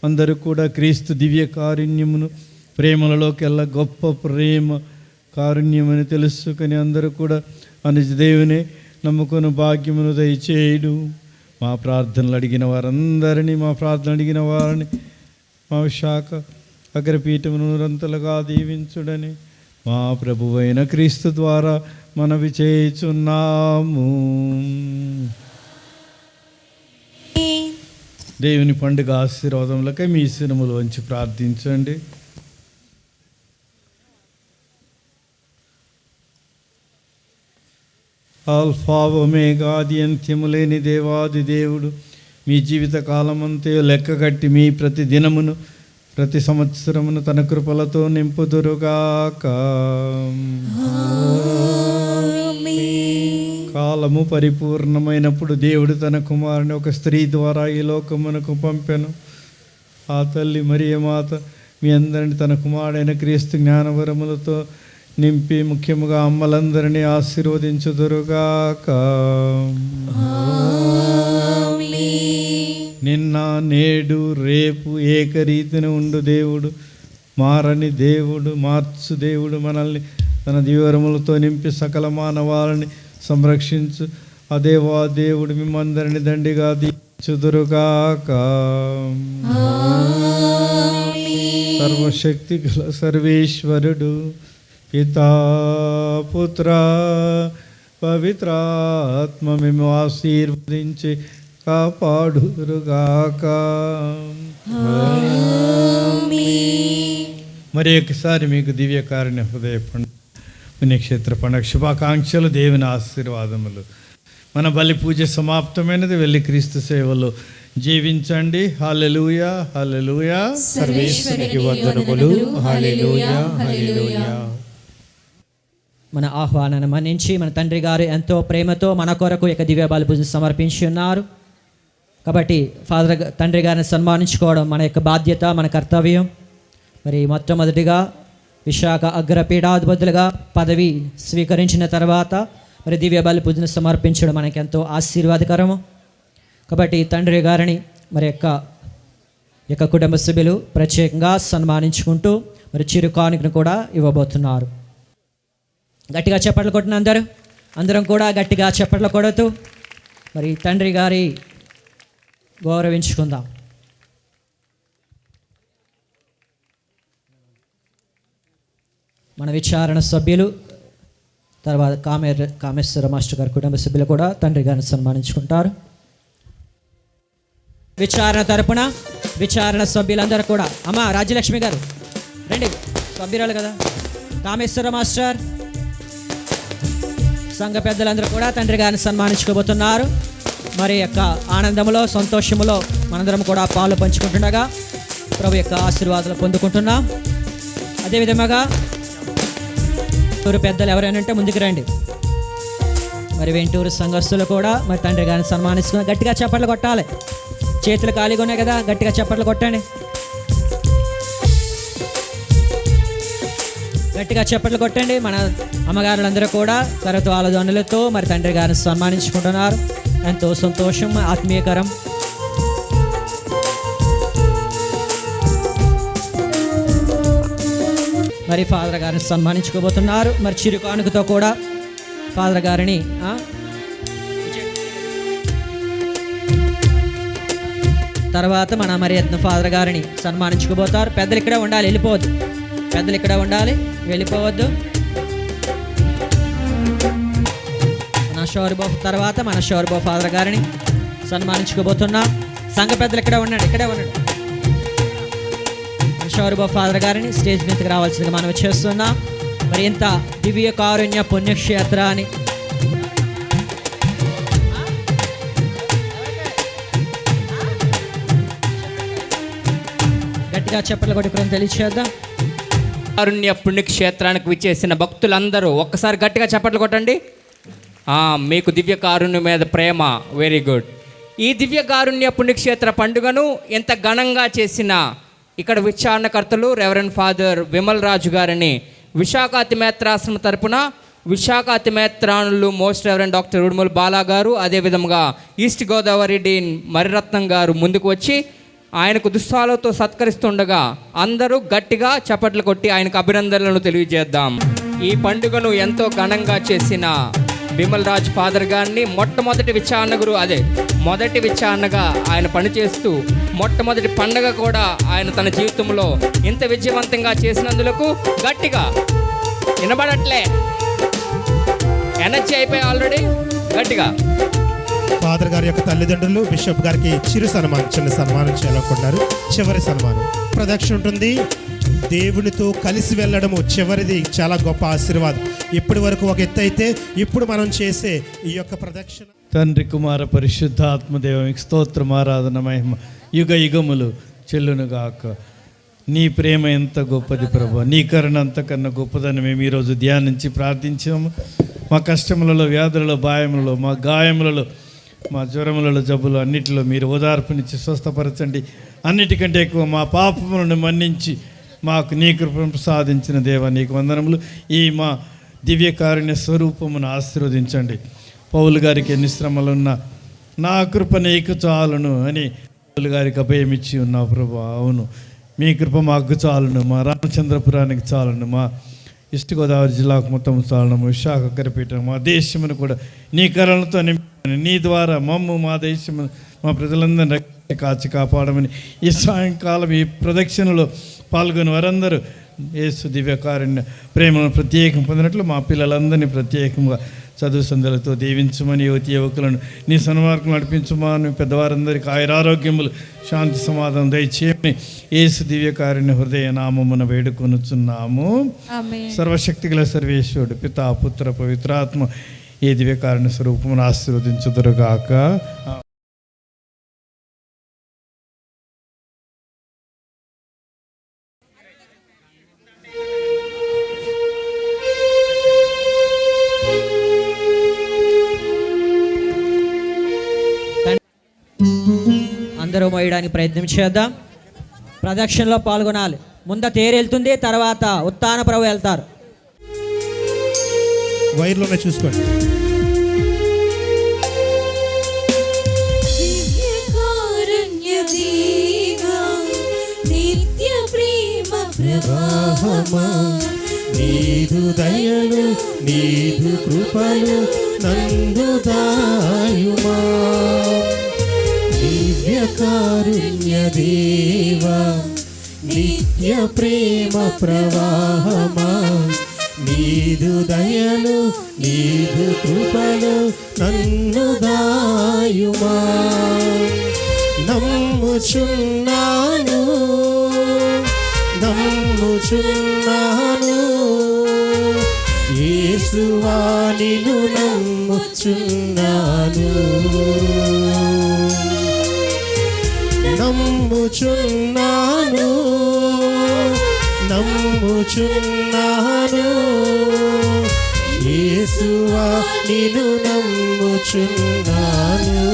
అందరూ కూడా క్రీస్తు దివ్య కారుణ్యమును, ప్రేమలలోకెల్లా గొప్ప ప్రేమ కారుణ్యమని తెలుసుకొని అందరూ కూడా అనుజ దేవుని నమ్ముకుని భాగ్యమును దయచేయుడు. మా ప్రార్థనలు అడిగిన వారందరినీ, మా ప్రార్థన అడిగిన వారిని మా శాఖ అగ్రపీఠమును నిరంతలుగా దీవించుడని మా ప్రభువైన క్రీస్తు ద్వారా మనవి చేయుచున్నాము. దేవుని పండుగ ఆశీర్వాదములకై మీ శిరములు వంచి ప్రార్థించండి. ఆల్ఫా ఒమేగా, ఆది అంత్యము లేని దేవాది దేవుడు, మీ జీవిత కాలమంతే లెక్కగట్టి మీ ప్రతి దినమును, ప్రతి సంవత్సరమును తన కృపలతో నింపుదురుగాక. కాలము పరిపూర్ణమైనప్పుడు దేవుడు తన కుమారుని ఒక స్త్రీ ద్వారా ఈ లోకమునకు పంపెను. ఆ తల్లి మరియ మాత మీ అందరిని తన కుమారుడైన క్రీస్తు జ్ఞానవరములతో నింపి ముఖ్యముగా అమ్మలందరినీ ఆశీర్వదించుదురుగాక. నిన్న నేడు రేపు ఏకరీతిని ఉండు దేవుడు మారని దేవుడు, మార్చు దేవుడు, మనల్ని తన దీవరములతో నింపి సకల మానవాళిని సంరక్షించు ఆ దేవా దేవుడు మిమ్మందరిని దండిగా దీవించుదురుగాక. సర్వశక్తి గల సర్వేశ్వరుడు పితా పుత్ర పవిత్రాత్మ మేము ఆశీర్వదించి కాపాడుదురుగాక. మరి ఒకసారి మీకు దివ్యకారుణ్య హృదయ పండుగ పుణ్యక్షేత్ర పండుగ శుభాకాంక్షలు, దేవుని ఆశీర్వాదములు. మన బలి పూజ సమాప్తమైనది. వెళ్ళి క్రీస్తు సేవలో జీవించండి. హల్లెలూయా, హల్లెలూయా. సర్వేశ్వరునికి వందనములు. హల్లెలూయా, హల్లెలూయా. మన ఆహ్వానాన్ని మన్నించి మన తండ్రి గారు ఎంతో ప్రేమతో మన కొరకు ఇక దివ్య బలి పూజ సమర్పించి ఉన్నారు. కాబట్టి తండ్రి గారిని సన్మానించుకోవడం మన యొక్క బాధ్యత, మన కర్తవ్యం. మరి మొట్టమొదటిగా విశాఖ అగ్రపీఠాధిపతులుగా పదవి స్వీకరించిన తర్వాత మరి దివ్య బలి పూజను సమర్పించడం మనకి ఎంతో ఆశీర్వాదకరము. కాబట్టి తండ్రి గారిని మరి యొక్క కుటుంబ సభ్యులు ప్రత్యేకంగా సన్మానించుకుంటూ మరి చిరు కానుకను కూడా ఇవ్వబోతున్నారు. గట్టిగా చప్పట్లు కొట్టిన అందరం కూడా గట్టిగా చప్పట్లు కొడుతూ మరి తండ్రి గారి గౌరవించుకుందాం. మన విచారణ సభ్యులు తర్వాత కామేశ్వర మాస్టర్ గారి కుటుంబ సభ్యులు కూడా తండ్రి గారిని సన్మానించుకుంటారు. విచారణ తరపున విచారణ సభ్యులందరూ కూడా అమ్మ రాజ్యలక్ష్మి గారు రండి, సభ్యురాలు కదా, కామేశ్వర మాస్టర్, సంఘ పెద్దలందరూ కూడా తండ్రి గారిని సన్మానించుకోబోతున్నారు. మరి యొక్క ఆనందములో సంతోషములో మనందరం కూడా పాలు పంచుకుంటుండగా ప్రభు యొక్క ఆశీర్వాదాలు పొందుకుంటున్నాం. అదేవిధంగా పెద్దలు ఎవరైనా ఉంటే ముందుకు రండి. మరి వెంటూరు సంఘస్థులు కూడా మరి తండ్రి గారిని సన్మానిస్తున్న గట్టిగా చప్పట్లు కొట్టాలి. చేతులు ఖాళీగా ఉన్నాయి కదా, గట్టిగా చప్పట్లు కొట్టండి. గట్టిగా చప్పట్లు కొట్టండి. మన అమ్మగారులందరూ కూడా కరతాళ ధ్వనులతో మరి తండ్రి గారిని సన్మానించుకుంటున్నారు. ఎంతో సంతోషం, ఆత్మీయకరం. మరి ఫాదర్ గారిని సన్మానించుకోబోతున్నారు. మరి చిరు కానుకతో కూడా ఫాదర్ గారిని తర్వాత మన మరి ఫాదర్ గారిని సన్మానించుకోబోతారు. పెద్దలు ఇక్కడే ఉండాలి, వెళ్ళిపోవద్దు. పెద్దలు ఇక్కడ ఉండాలి, వెళ్ళిపోవద్దు. మన షోర్బో తర్వాత మన షోర్బో ఫాదర్ గారిని సన్మానించుకోబోతున్నాం. సంఘ పెద్దలు ఇక్కడే ఉండండి. షోర్బో ఫాదర్ గారిని స్టేజ్ మీదకి రావాల్సిందిగా మనం చేస్తున్నాం. మరి ఇంత దివ్య కారుణ్య పుణ్యక్షేత్ర అని గట్టిగా చెప్పలు కొట్టుకుని తెలియచేద్దాం. కారుణ్య పుణ్యక్షేత్రానికి విచ్చేసిన భక్తులందరూ ఒక్కసారి గట్టిగా చప్పట్లు కొట్టండి. మీకు దివ్య కారుణ్యం మీద ప్రేమ. Very good. ఈ దివ్య కారుణ్య పుణ్యక్షేత్ర పండుగను ఎంత ఘనంగా చేసిన ఇక్కడ విచారణకర్తలు రెవరెండ్ ఫాదర్ విమల్ రాజు గారిని విశాఖ అతిమేత్రాశ్రమం తరపున విశాఖ అతిమేత్రానులు most reverend doctor Udumula Bala గారు, అదేవిధంగా ఈస్ట్ గోదావరి డీన్ మరిరత్నం గారు ముందుకు వచ్చి ఆయనకు దుస్సాలతో సత్కరిస్తుండగా అందరూ గట్టిగా చప్పట్లు కొట్టి ఆయనకు అభినందనలను తెలియజేద్దాం. ఈ పండుగను ఎంతో ఘనంగా చేసిన విమల్ రాజ్ ఫాదర్ గారిని మొట్టమొదటి విచారణగా ఆయన పనిచేస్తూ మొట్టమొదటి పండుగ కూడా ఆయన తన జీవితంలో ఇంత విజయవంతంగా చేసినందులకు గట్టిగా వినబడట్లే, ఎనర్జీ అయిపోయి ఆల్రెడీ గట్టిగా. ఫాదర్ గారి యొక్క తల్లిదండ్రులు బిషప్ గారికి చిన్న సన్మానం చేయాలనుకుంటున్నారు. చివరి సన్మానం ప్రదక్షిణ ఉంటుంది. దేవునితో కలిసి వెళ్ళడము చివరిది చాలా గొప్ప ఆశీర్వాదం. ఇప్పటి వరకు ఒక ఎత్తు అయితే ఇప్పుడు మనం చేసే ఈ యొక్క ప్రదక్షిణ తండ్రి కుమార పరిశుద్ధాత్మదేవానికి స్తోత్రం, ఆరాధన, మహిమ యుగ యుగములు చెల్లునుగాక. నీ ప్రేమ ఎంత గొప్పది ప్రభు, నీ కరుణ అంతకన్నా గొప్పదని మేము ఈరోజు ధ్యానించి ప్రార్థించాము. మా కష్టములలో, వ్యాధులలో, భయములలో, మా గాయములలో, మా జ్వరములలో, జబ్బులు అన్నిటిలో మీరు ఓదార్పునిచ్చి స్వస్థపరచండి. అన్నిటికంటే ఎక్కువ మా పాపములను మన్నించి మాకు నీ కృపను ప్రసాదించిన దేవా నీకు వందనములు. ఈ మా దివ్యకారుణ్య స్వరూపమును ఆశీర్వదించండి. పౌలు గారికి ఎన్ని శ్రమలున్నా నా కృప నీకు చాలును అని పౌలు గారికి అభయమిచ్చి ఉన్నావు ప్రభు. అవును, మీ కృప మాకు చాలును, మా రామచంద్రపురానికి చాలును, మా ఈస్ట్ గోదావరి జిల్లాకు మొత్తం చాలును, విశాఖ కరిపేట మా దేశమును కూడా నీ కరుణతో నింపమని, నీ ద్వారా మమ్ము మా దేశము మా ప్రజలందరినీ కాచి కాపాడమని ఈ సాయంకాలం ఈ ప్రదక్షిణలో పాల్గొని వారందరూ యేసు దివ్యకారుణ్య ప్రేమను ప్రత్యేకం పొందినట్లు మా పిల్లలందరినీ ప్రత్యేకంగా చదువు సందలతో దీవించమని, యువతి యువకులను నీ సన్మార్గం నడిపించమని, పెద్దవారందరికీ ఆయురారోగ్యములు శాంతి సమాధానం దయచేయమని యేసు దివ్యకారుణ్య హృదయ నామమున వేడుకొనుచున్నాము. సర్వశక్తి గల సర్వేశ్వరుడు పితా పుత్ర పవిత్రాత్మ ఈ దివ్యకారుణ్య స్వరూపమును ఆశీర్వదించుదురుగాక. అందరూ మోయడానికి ప్రయత్నం చేద్దాం. ప్రదక్షిణలో పాల్గొనాలి. ముందు తేరు వెళ్తుంది, తర్వాత ఉత్తాన ప్రభు వెళ్తారు. వైర్లోనే చూసుకోండి. నిత్య ప్రేమ ప్రవాహమా, నీదు దయలు నీదు కృపలు నందు దాయుమా. దివ్య కారుణ్య దేవా, నిత్య ప్రేమ ప్రవాహమా, నీదు దయలు నీదు కృపలు నన్ను దాయుమా. నమ్ముచున్నాను నమ్ముచున్నాను యేసువా నిన్ను నమ్ముచున్నాను. నమ్ముచున్నాను నమ్ముచున్నాను యేసువా నిన్ను నమ్ముచున్నాను.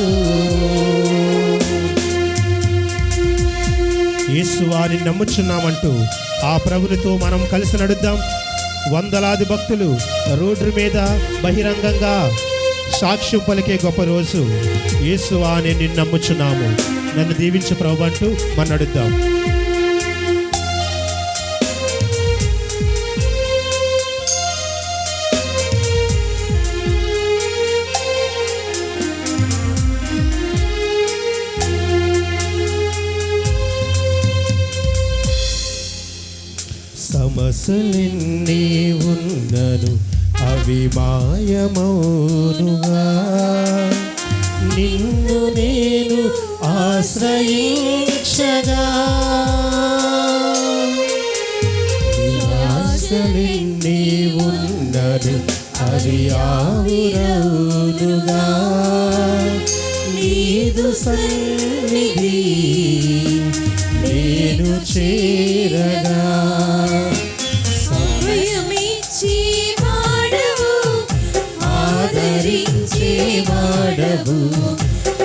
యేసువాని నమ్ముచున్నామంటూ ఆ ప్రభునితో మనం కలిసి నడుద్దాం. వందలాది భక్తులు రోడ్డు మీద బహిరంగంగా సాక్ష్యం పలికే గొప్ప రోజు. యేసువాని నిన్ను నమ్ముచున్నాము, నన్ను దీవించు ప్రభు అంటూ మనం నడుద్దాం. సమస్యలెన్ని ఉన్నను అవి మాయమౌనుగా, నిన్ను నేను ఆశ్రయించగా. నిరాశలెన్ని ఉన్నను అవి ఆవిరౌనుగా, నీదు సన్నిధి నేను చేరగా. సమయమిచ్చి వాడవు, ఆదరించే వాడవు,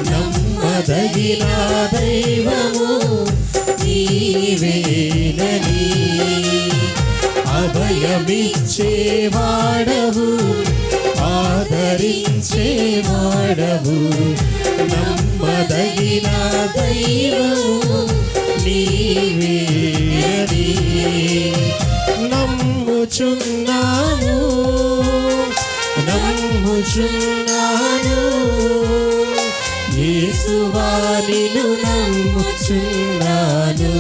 నమ్మదగిన దైవము నీవేనని. అభయమిచ్చే వాడవు, ఆదరించే వాడవు, నమ్మదగిన దైవము నీవేనని. నమ్ముచున్నాను నమ్ముచున్నాను యేసువా నిన్ను నమ్ముచున్నాను.